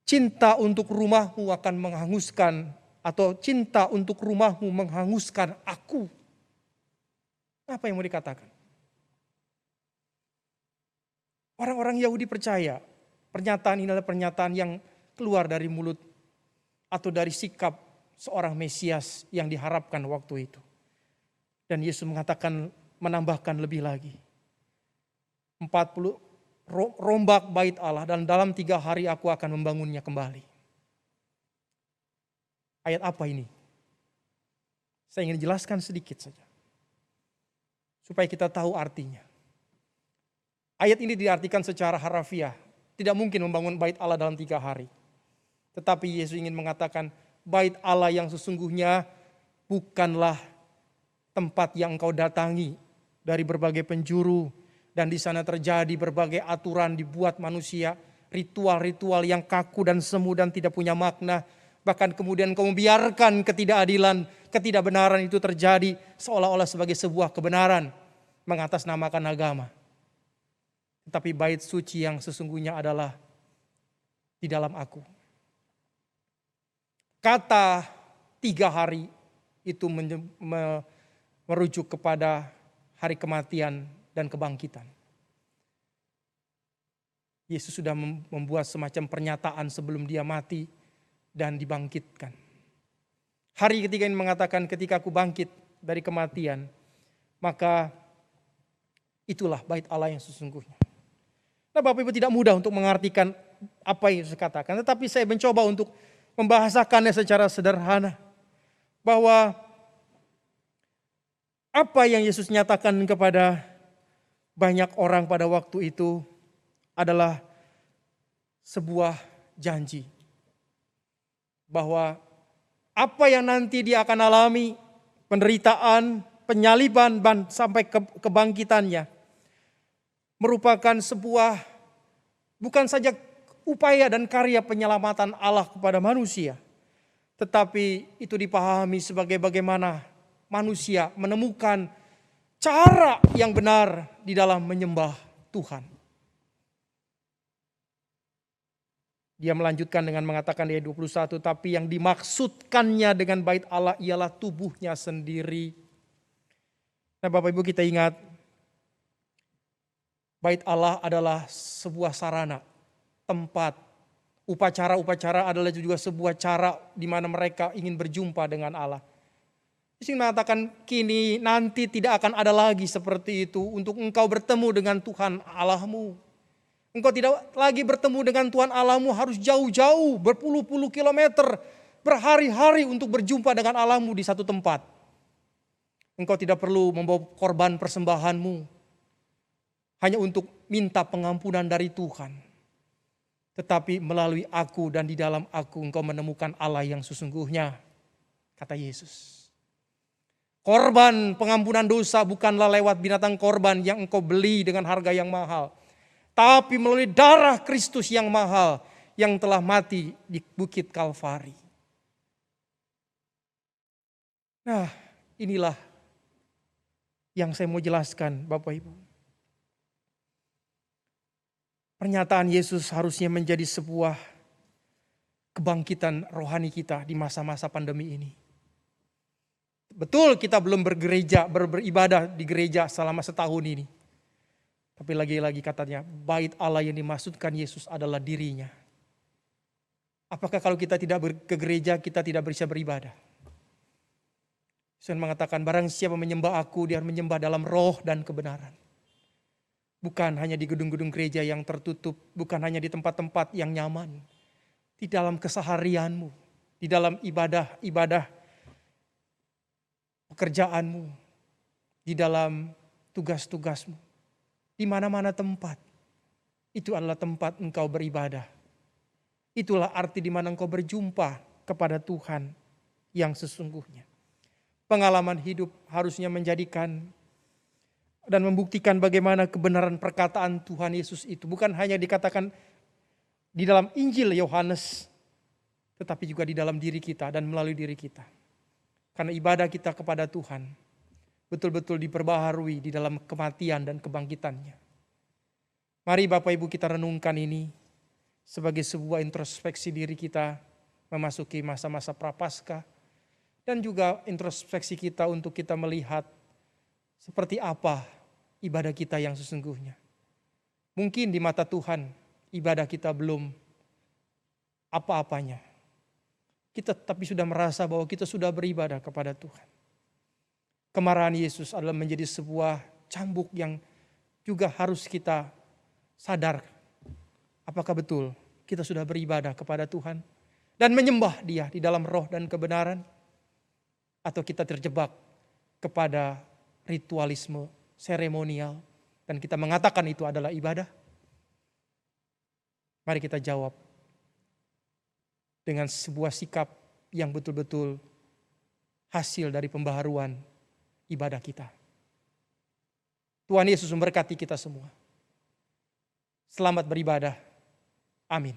Cinta untuk rumahmu akan menghanguskan, atau cinta untuk rumahmu menghanguskan aku. Apa yang mau dikatakan? Orang-orang Yahudi percaya pernyataan ini adalah pernyataan yang keluar dari mulut atau dari sikap seorang Mesias yang diharapkan waktu itu. Dan Yesus mengatakan, menambahkan lebih lagi. 40 rombak bait Allah dan dalam 3 hari aku akan membangunnya kembali. Ayat apa ini? Saya ingin jelaskan sedikit saja. Supaya kita tahu artinya. Ayat ini diartikan secara harafiah. Tidak mungkin membangun bait Allah dalam 3 hari. Tetapi Yesus ingin mengatakan bait Allah yang sesungguhnya bukanlah tempat yang engkau datangi dari berbagai penjuru. Dan di sana terjadi berbagai aturan dibuat manusia. Ritual-ritual yang kaku dan semu dan tidak punya makna. Bahkan kemudian kau membiarkan ketidakadilan, ketidakbenaran itu terjadi seolah-olah sebagai sebuah kebenaran. Mengatasnamakan agama. Tetapi bait suci yang sesungguhnya adalah di dalam aku. Kata 3 hari itu merujuk kepada hari kematian dan kebangkitan. Yesus sudah membuat semacam pernyataan sebelum dia mati dan dibangkitkan. Hari ketiga ini mengatakan ketika aku bangkit dari kematian, maka itulah bait Allah yang sesungguhnya. Nah Bapak Ibu tidak mudah untuk mengartikan apa yang Yesus katakan, tetapi saya mencoba untuk membahasakannya secara sederhana. Bahwa apa yang Yesus nyatakan kepada banyak orang pada waktu itu adalah sebuah janji. Bahwa apa yang nanti dia akan alami, penderitaan, penyaliban, sampai kebangkitannya, merupakan sebuah bukan saja upaya dan karya penyelamatan Allah kepada manusia. Tetapi itu dipahami sebagai bagaimana manusia menemukan cara yang benar di dalam menyembah Tuhan. Dia melanjutkan dengan mengatakan di ayat 21, tapi yang dimaksudkannya dengan bait Allah ialah tubuhnya sendiri. Nah Bapak Ibu kita ingat, bait Allah adalah sebuah sarana, tempat, upacara-upacara adalah juga sebuah cara di mana mereka ingin berjumpa dengan Allah. Yesus mengatakan kini nanti tidak akan ada lagi seperti itu untuk engkau bertemu dengan Tuhan Allahmu. Engkau tidak lagi bertemu dengan Tuhan Allahmu harus jauh-jauh, berpuluh-puluh kilometer, berhari-hari untuk berjumpa dengan Allahmu di satu tempat. Engkau tidak perlu membawa korban persembahanmu hanya untuk minta pengampunan dari Tuhan. Tetapi melalui aku dan di dalam aku engkau menemukan Allah yang sesungguhnya, kata Yesus. Korban pengampunan dosa bukanlah lewat binatang korban yang engkau beli dengan harga yang mahal. Tapi melalui darah Kristus yang mahal yang telah mati di Bukit Kalvari. Nah, inilah yang saya mau jelaskan Bapak Ibu. Pernyataan Yesus harusnya menjadi sebuah kebangkitan rohani kita di masa-masa pandemi ini. Betul kita belum beribadah di gereja selama setahun ini. Tapi lagi-lagi katanya, bait Allah yang dimaksudkan Yesus adalah dirinya. Apakah kalau kita tidak ke gereja, kita tidak bisa beribadah? Saya mengatakan, barang siapa menyembah aku, dia menyembah dalam roh dan kebenaran. Bukan hanya di gedung-gedung gereja yang tertutup, bukan hanya di tempat-tempat yang nyaman. Di dalam keseharianmu, di dalam ibadah pekerjaanmu, di dalam tugas-tugasmu. Di mana-mana tempat, itu adalah tempat engkau beribadah. Itulah arti di mana engkau berjumpa kepada Tuhan yang sesungguhnya. Pengalaman hidup harusnya menjadikan dan membuktikan bagaimana kebenaran perkataan Tuhan Yesus itu. Bukan hanya dikatakan di dalam Injil Yohanes, tetapi juga di dalam diri kita dan melalui diri kita. Karena ibadah kita kepada Tuhan betul-betul diperbaharui di dalam kematian dan kebangkitannya. Mari Bapak Ibu kita renungkan ini sebagai sebuah introspeksi diri kita memasuki masa-masa Prapaskah. Dan juga introspeksi kita untuk kita melihat seperti apa ibadah kita yang sesungguhnya. Mungkin di mata Tuhan ibadah kita belum apa-apanya. Kita tapi sudah merasa bahwa kita sudah beribadah kepada Tuhan. Kemarahan Yesus adalah menjadi sebuah cambuk yang juga harus kita sadar. Apakah betul kita sudah beribadah kepada Tuhan dan menyembah Dia di dalam roh dan kebenaran? Atau kita terjebak kepada ritualisme seremonial dan kita mengatakan itu adalah ibadah? Mari kita jawab dengan sebuah sikap yang betul-betul hasil dari pembaharuan ibadah kita. Tuhan Yesus memberkati kita semua. Selamat beribadah. Amin.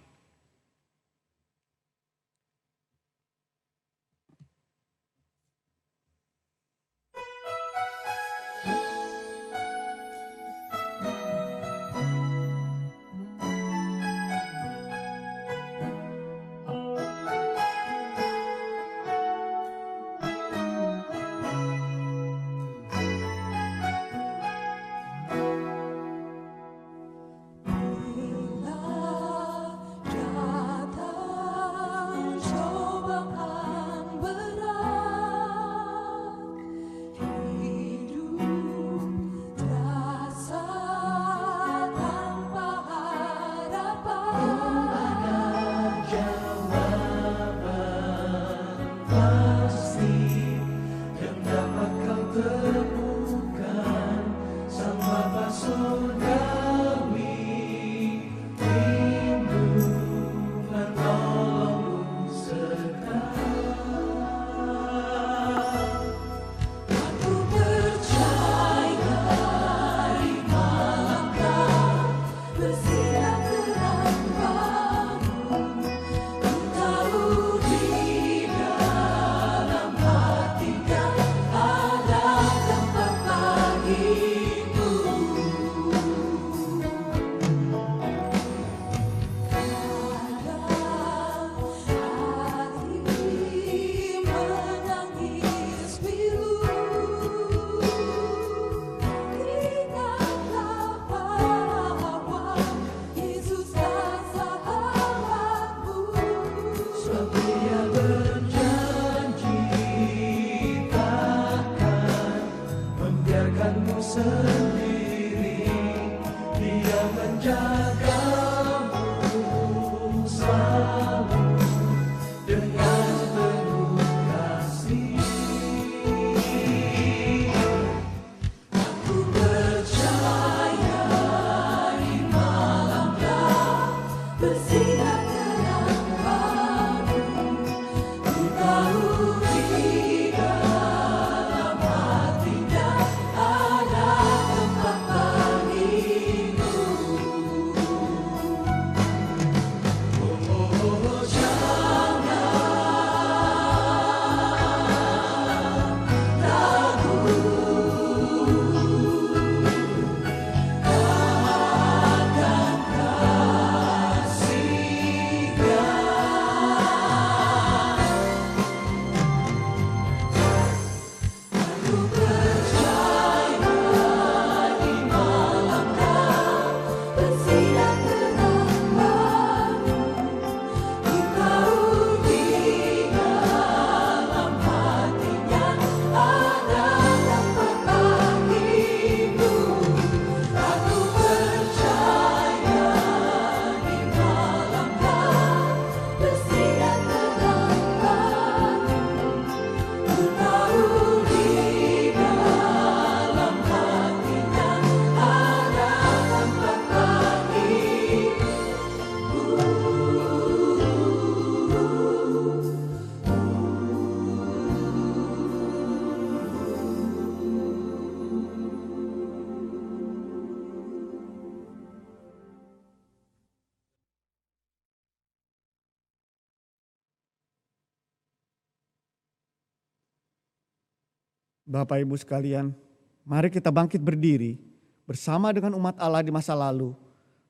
Bapak Ibu sekalian, mari kita bangkit berdiri bersama dengan umat Allah di masa lalu,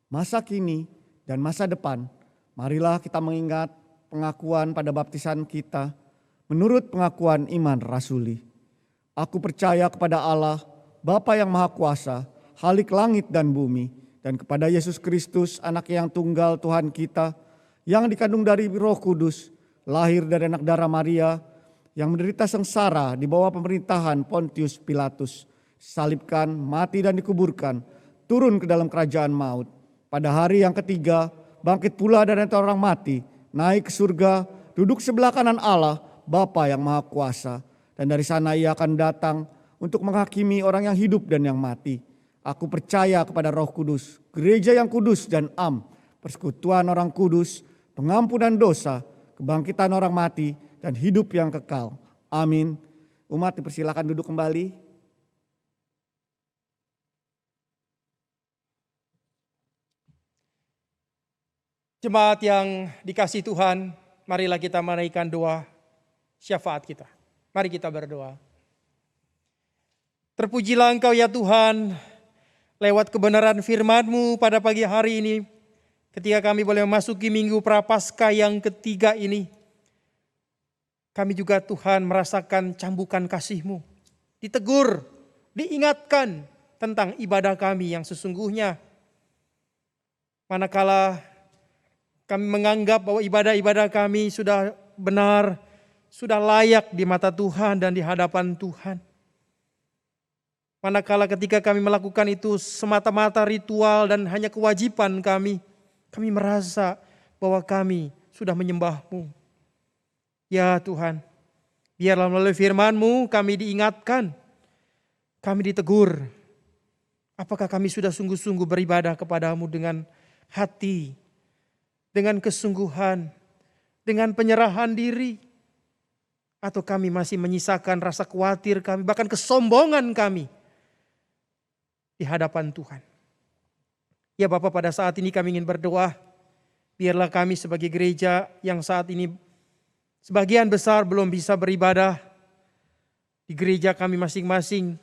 masa kini, dan masa depan. Marilah kita mengingat pengakuan pada baptisan kita menurut pengakuan iman rasuli. Aku percaya kepada Allah, Bapa yang Maha Kuasa, Khalik langit dan bumi, dan kepada Yesus Kristus, Anak yang tunggal Tuhan kita, yang dikandung dari Roh Kudus, lahir dari anak darah Maria, yang menderita sengsara di bawah pemerintahan Pontius Pilatus, disalibkan, mati dan dikuburkan, turun ke dalam kerajaan maut. Pada hari yang ketiga, bangkit pula dari antara orang mati, naik ke surga, duduk sebelah kanan Allah, Bapa yang Maha Kuasa. Dan dari sana ia akan datang untuk menghakimi orang yang hidup dan yang mati. Aku percaya kepada Roh Kudus, gereja yang kudus dan am, persekutuan orang kudus, pengampunan dosa, kebangkitan orang mati, dan hidup yang kekal. Amin. Umat dipersilakan duduk kembali. Jemaat yang dikasihi Tuhan, marilah kita menaikkan doa syafaat kita. Mari kita berdoa. Terpujilah Engkau ya Tuhan, lewat kebenaran firman-Mu pada pagi hari ini, ketika kami boleh memasuki Minggu Prapaskah yang ketiga ini, kami juga Tuhan merasakan cambukan kasih-Mu, ditegur, diingatkan tentang ibadah kami yang sesungguhnya. Manakala kami menganggap bahwa ibadah-ibadah kami sudah benar, sudah layak di mata Tuhan dan di hadapan Tuhan. Manakala ketika kami melakukan itu semata-mata ritual dan hanya kewajiban kami merasa bahwa kami sudah menyembah-Mu. Ya Tuhan, biarlah melalui firman-Mu kami diingatkan, kami ditegur. Apakah kami sudah sungguh-sungguh beribadah kepada-Mu dengan hati, dengan kesungguhan, dengan penyerahan diri? Atau kami masih menyisakan rasa khawatir kami, bahkan kesombongan kami di hadapan Tuhan. Ya Bapa, pada saat ini kami ingin berdoa, biarlah kami sebagai gereja yang saat ini sebagian besar belum bisa beribadah di gereja kami masing-masing,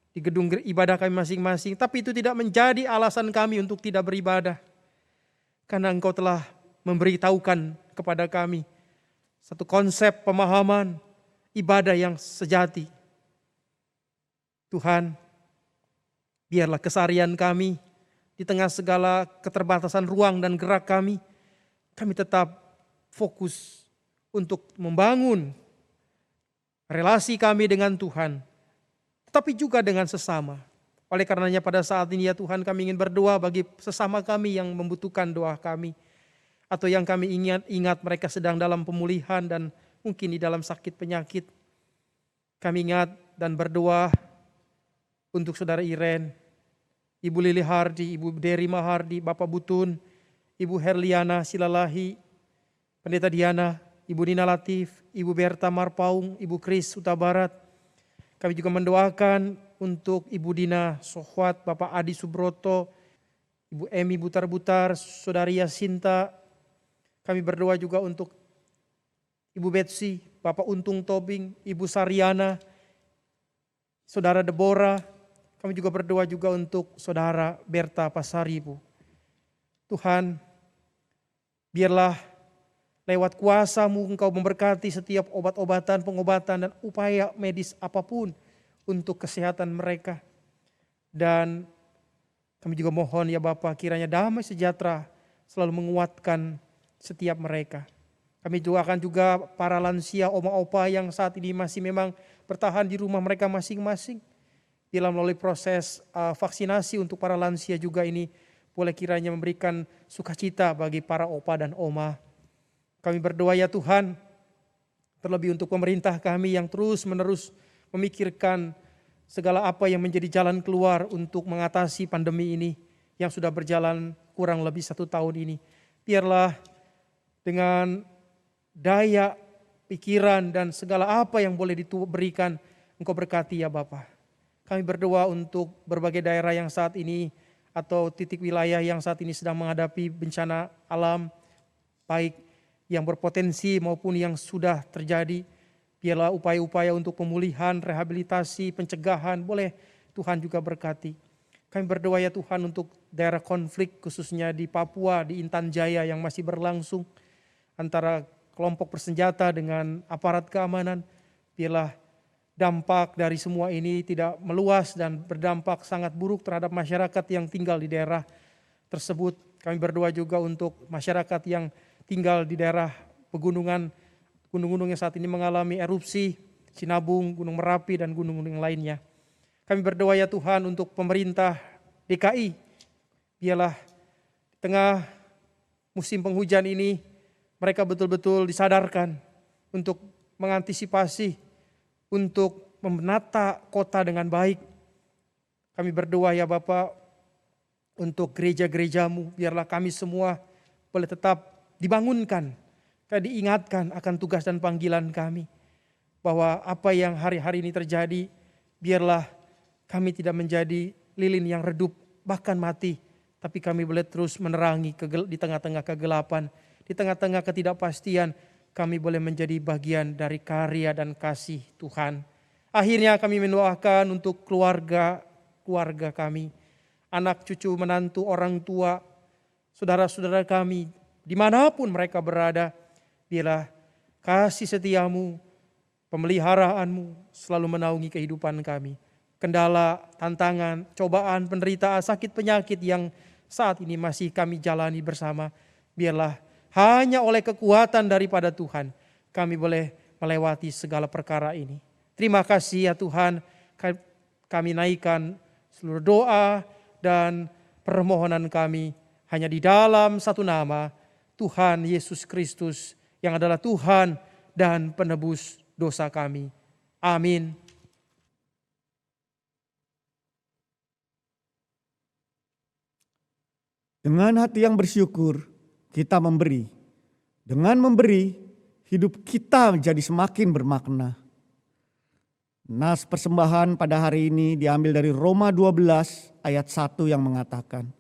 di gedung ibadah kami masing-masing, tapi itu tidak menjadi alasan kami untuk tidak beribadah. Karena Engkau telah memberitahukan kepada kami satu konsep pemahaman ibadah yang sejati. Tuhan, biarlah keseharian kami di tengah segala keterbatasan ruang dan gerak kami tetap fokus untuk membangun relasi kami dengan Tuhan, tetapi juga dengan sesama. Oleh karenanya pada saat ini ya Tuhan, kami ingin berdoa bagi sesama kami yang membutuhkan doa kami, atau yang kami ingat mereka sedang dalam pemulihan dan mungkin di dalam sakit penyakit. Kami ingat dan berdoa untuk Saudara Iren, Ibu Lili Hardi, Ibu Deri Mahardi, Bapak Butun, Ibu Herliana Silalahi, Pendeta Diana, Ibu Nina Latif, Ibu Berta Marpaung, Ibu Kris Utabarat. Kami juga mendoakan untuk Ibu Dina Sohwat, Bapak Adi Subroto, Ibu Emi Butar-Butar, Saudari Yasinta. Kami berdoa juga untuk Ibu Betsy, Bapak Untung Tobing, Ibu Sariana, Saudara Deborah. Kami juga berdoa juga untuk Saudara Berta Pasari, Bu. Tuhan, biarlah lewat kuasa-Mu Engkau memberkati setiap obat-obatan, pengobatan, dan upaya medis apapun untuk kesehatan mereka. Dan kami juga mohon ya Bapa, kiranya damai sejahtera selalu menguatkan setiap mereka. Kami doakan juga para lansia, oma-opa yang saat ini masih memang bertahan di rumah mereka masing-masing. Bila melalui proses vaksinasi untuk para lansia juga ini boleh kiranya memberikan sukacita bagi para opa dan oma. Kami berdoa ya Tuhan, terlebih untuk pemerintah kami yang terus-menerus memikirkan segala apa yang menjadi jalan keluar untuk mengatasi pandemi ini yang sudah berjalan kurang lebih 1 tahun ini. Biarlah dengan daya, pikiran, dan segala apa yang boleh diberikan, Engkau berkati ya Bapa. Kami berdoa untuk berbagai daerah yang saat ini atau titik wilayah yang saat ini sedang menghadapi bencana alam, baik yang berpotensi maupun yang sudah terjadi. Biarlah upaya-upaya untuk pemulihan, rehabilitasi, pencegahan, boleh Tuhan juga berkati. Kami berdoa ya Tuhan untuk daerah konflik khususnya di Papua, di Intan Jaya yang masih berlangsung antara kelompok bersenjata dengan aparat keamanan. Biarlah dampak dari semua ini tidak meluas dan berdampak sangat buruk terhadap masyarakat yang tinggal di daerah tersebut. Kami berdoa juga untuk masyarakat yang tinggal di daerah pegunungan, gunung-gunung yang saat ini mengalami erupsi, Sinabung, Gunung Merapi, dan gunung-gunung yang lainnya. Kami berdoa ya Tuhan untuk pemerintah DKI, biarlah di tengah musim penghujan ini mereka betul-betul disadarkan untuk mengantisipasi, untuk menata kota dengan baik. Kami berdoa ya Bapak untuk gereja-gerejamu, biarlah kami semua boleh tetap dibangunkan, diingatkan akan tugas dan panggilan kami. Bahwa apa yang hari-hari ini terjadi, biarlah kami tidak menjadi lilin yang redup, bahkan mati. Tapi kami boleh terus menerangi di tengah-tengah kegelapan, di tengah-tengah ketidakpastian. Kami boleh menjadi bagian dari karya dan kasih Tuhan. Akhirnya kami mendoakan untuk keluarga kami, anak cucu menantu orang tua, saudara-saudara kami, dimanapun mereka berada. Biarlah kasih setiamu, pemeliharaanmu selalu menaungi kehidupan kami. Kendala, tantangan, cobaan, penderitaan, sakit, penyakit yang saat ini masih kami jalani bersama. Biarlah hanya oleh kekuatan daripada Tuhan kami boleh melewati segala perkara ini. Terima kasih ya Tuhan, kami naikkan seluruh doa dan permohonan kami hanya di dalam satu nama, Tuhan Yesus Kristus yang adalah Tuhan dan penebus dosa kami. Amin. Dengan hati yang bersyukur, kita memberi. Dengan memberi, hidup kita menjadi semakin bermakna. Nas persembahan pada hari ini diambil dari Roma 12 ayat 1 yang mengatakan,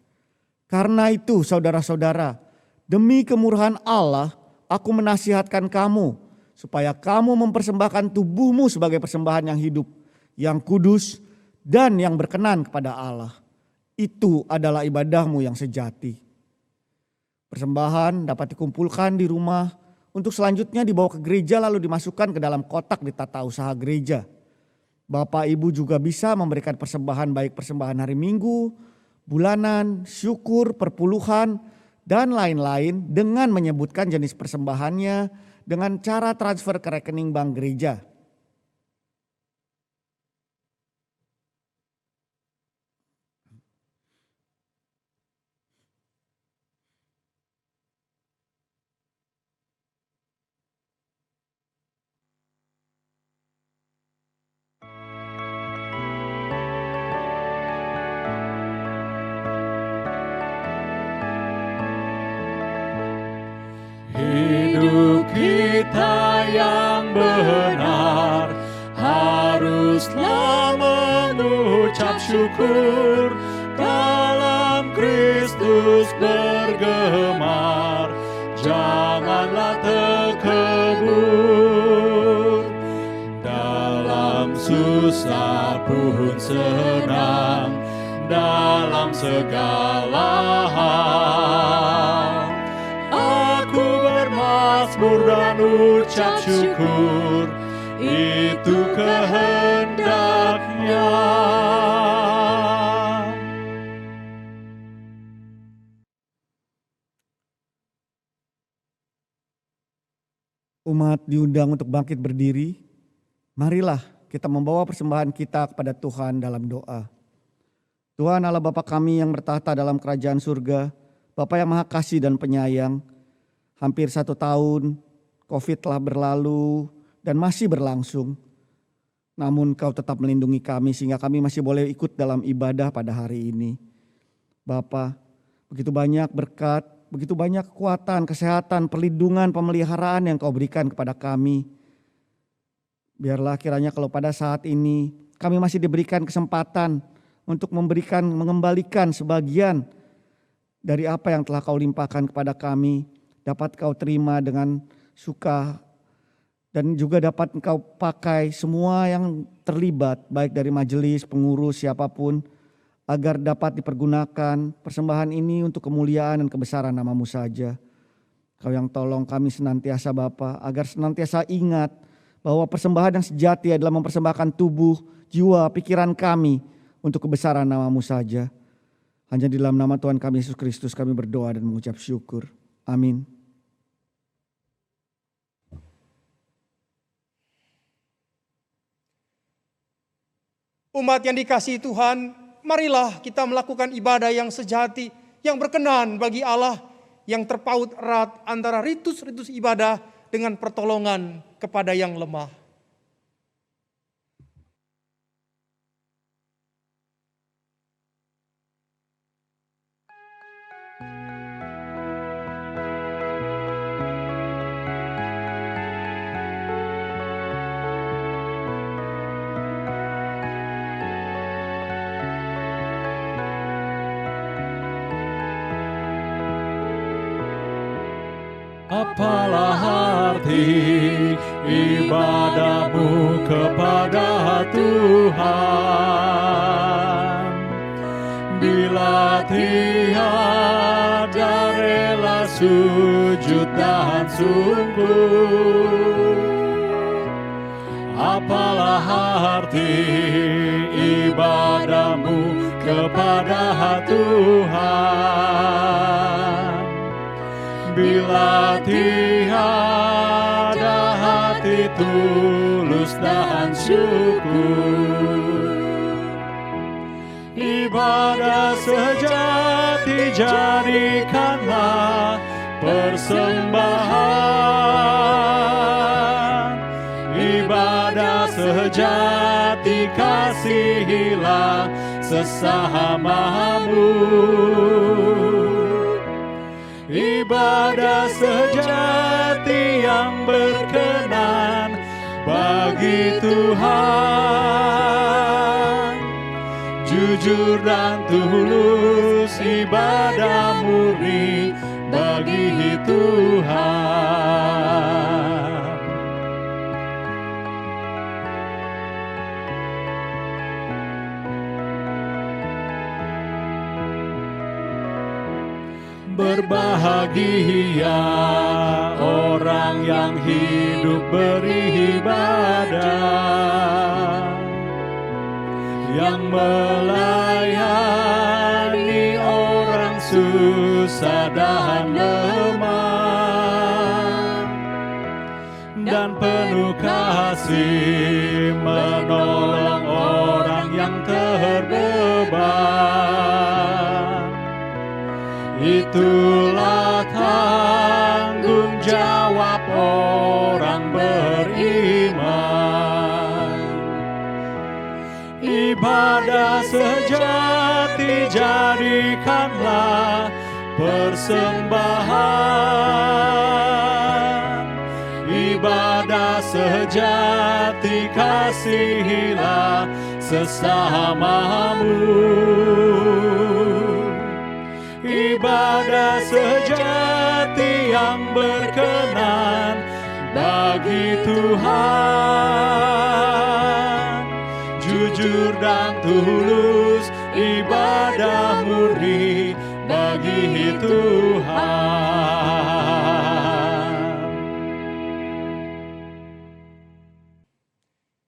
"Karena itu saudara-saudara, demi kemurahan Allah, aku menasihatkan kamu, supaya kamu mempersembahkan tubuhmu sebagai persembahan yang hidup, yang kudus, dan yang berkenan kepada Allah. Itu adalah ibadahmu yang sejati." Persembahan dapat dikumpulkan di rumah untuk selanjutnya dibawa ke gereja lalu dimasukkan ke dalam kotak di tata usaha gereja. Bapak Ibu juga bisa memberikan persembahan baik persembahan hari Minggu, bulanan, syukur, perpuluhan, dan lain-lain dengan menyebutkan jenis persembahannya dengan cara transfer ke rekening bank gereja. Hidup kita yang benar haruslah mengucap syukur, dalam Kristus bergemar, janganlah terkebur. Dalam susah pun senang, dalam segala hal aku bermazmur dan ucap syukur, itu kehendaknya. Umat diundang untuk bangkit berdiri. Marilah kita membawa persembahan kita kepada Tuhan dalam doa. Tuhan Allah Bapa kami yang bertahta dalam kerajaan surga, Bapa yang maha kasih dan penyayang, hampir 1 tahun COVID telah berlalu dan masih berlangsung. Namun Kau tetap melindungi kami sehingga kami masih boleh ikut dalam ibadah pada hari ini. Bapa, begitu banyak berkat, begitu banyak kekuatan, kesehatan, perlindungan, pemeliharaan yang Kau berikan kepada kami. Biarlah kiranya kalau pada saat ini kami masih diberikan kesempatan untuk mengembalikan sebagian dari apa yang telah Kau limpahkan kepada kami, dapat Kau terima dengan suka Dan juga dapat Engkau pakai semua yang terlibat, baik dari majelis, pengurus, siapapun, agar dapat dipergunakan persembahan ini untuk kemuliaan dan kebesaran nama-Mu saja. Kau yang tolong kami senantiasa Bapa, agar senantiasa ingat bahwa persembahan yang sejati adalah mempersembahkan tubuh, jiwa, pikiran kami untuk kebesaran nama-Mu saja. Hanya di dalam nama Tuhan kami Yesus Kristus kami berdoa dan mengucap syukur. Amin. Umat yang dikasihi Tuhan, marilah kita melakukan ibadah yang sejati, yang berkenan bagi Allah, yang terpaut erat antara ritus-ritus ibadah dengan pertolongan kepada yang lemah. Apalah arti ibadahmu kepada Tuhan, bila tiada rela sujud dan sungguh. Apalah arti ibadahmu kepada Tuhan, bila tiada hati tulus dan syukur. Ibadah sejati jadikanlah persembahan. Ibadah sejati kasihilah sesamamu. Ibadah sejati yang berkenan bagi Tuhan, jujur dan tulus ibadah murni bagi Tuhan. Berbahagia orang yang hidup beribadah, yang melayani orang susah dan lemah, dan penuh kasih menolong orang yang terbeban. Itulah tanggung jawab orang beriman. Ibadah sejati jadikanlah persembahan. Ibadah sejati kasihilah sesamamu. Ibadah sejati yang berkenan bagi Tuhan, jujur dan tulus ibadah murni bagi Tuhan.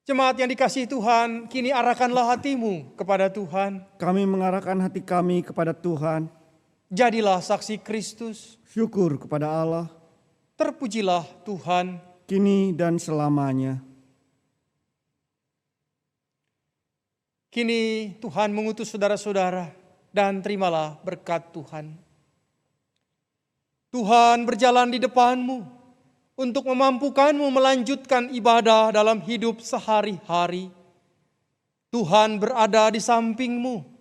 Jemaat yang dikasihi Tuhan, kini arahkanlah hatimu kepada Tuhan. Kami mengarahkan hati kami kepada Tuhan. Jadilah saksi Kristus. Syukur kepada Allah. Terpujilah Tuhan. Kini dan selamanya. Kini Tuhan mengutus saudara-saudara dan terimalah berkat Tuhan. Tuhan berjalan di depanmu untuk memampukanmu melanjutkan ibadah dalam hidup sehari-hari. Tuhan berada di sampingmu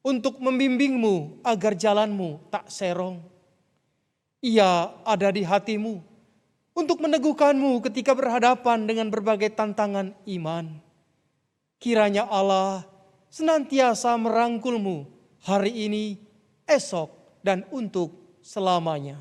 untuk membimbingmu agar jalanmu tak serong. Ia ada di hatimu untuk meneguhkanmu ketika berhadapan dengan berbagai tantangan iman. Kiranya Allah senantiasa merangkulmu hari ini, esok, dan untuk selamanya.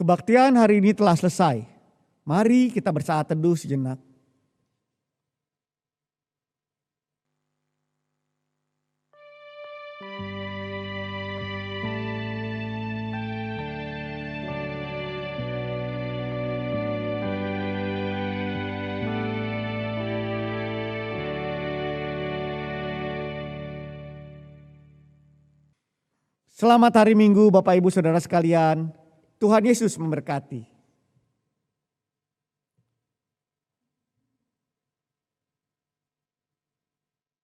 Kebaktian hari ini telah selesai. Mari kita bersaat teduh sejenak. Selamat hari Minggu Bapak Ibu Saudara sekalian. Tuhan Yesus memberkati.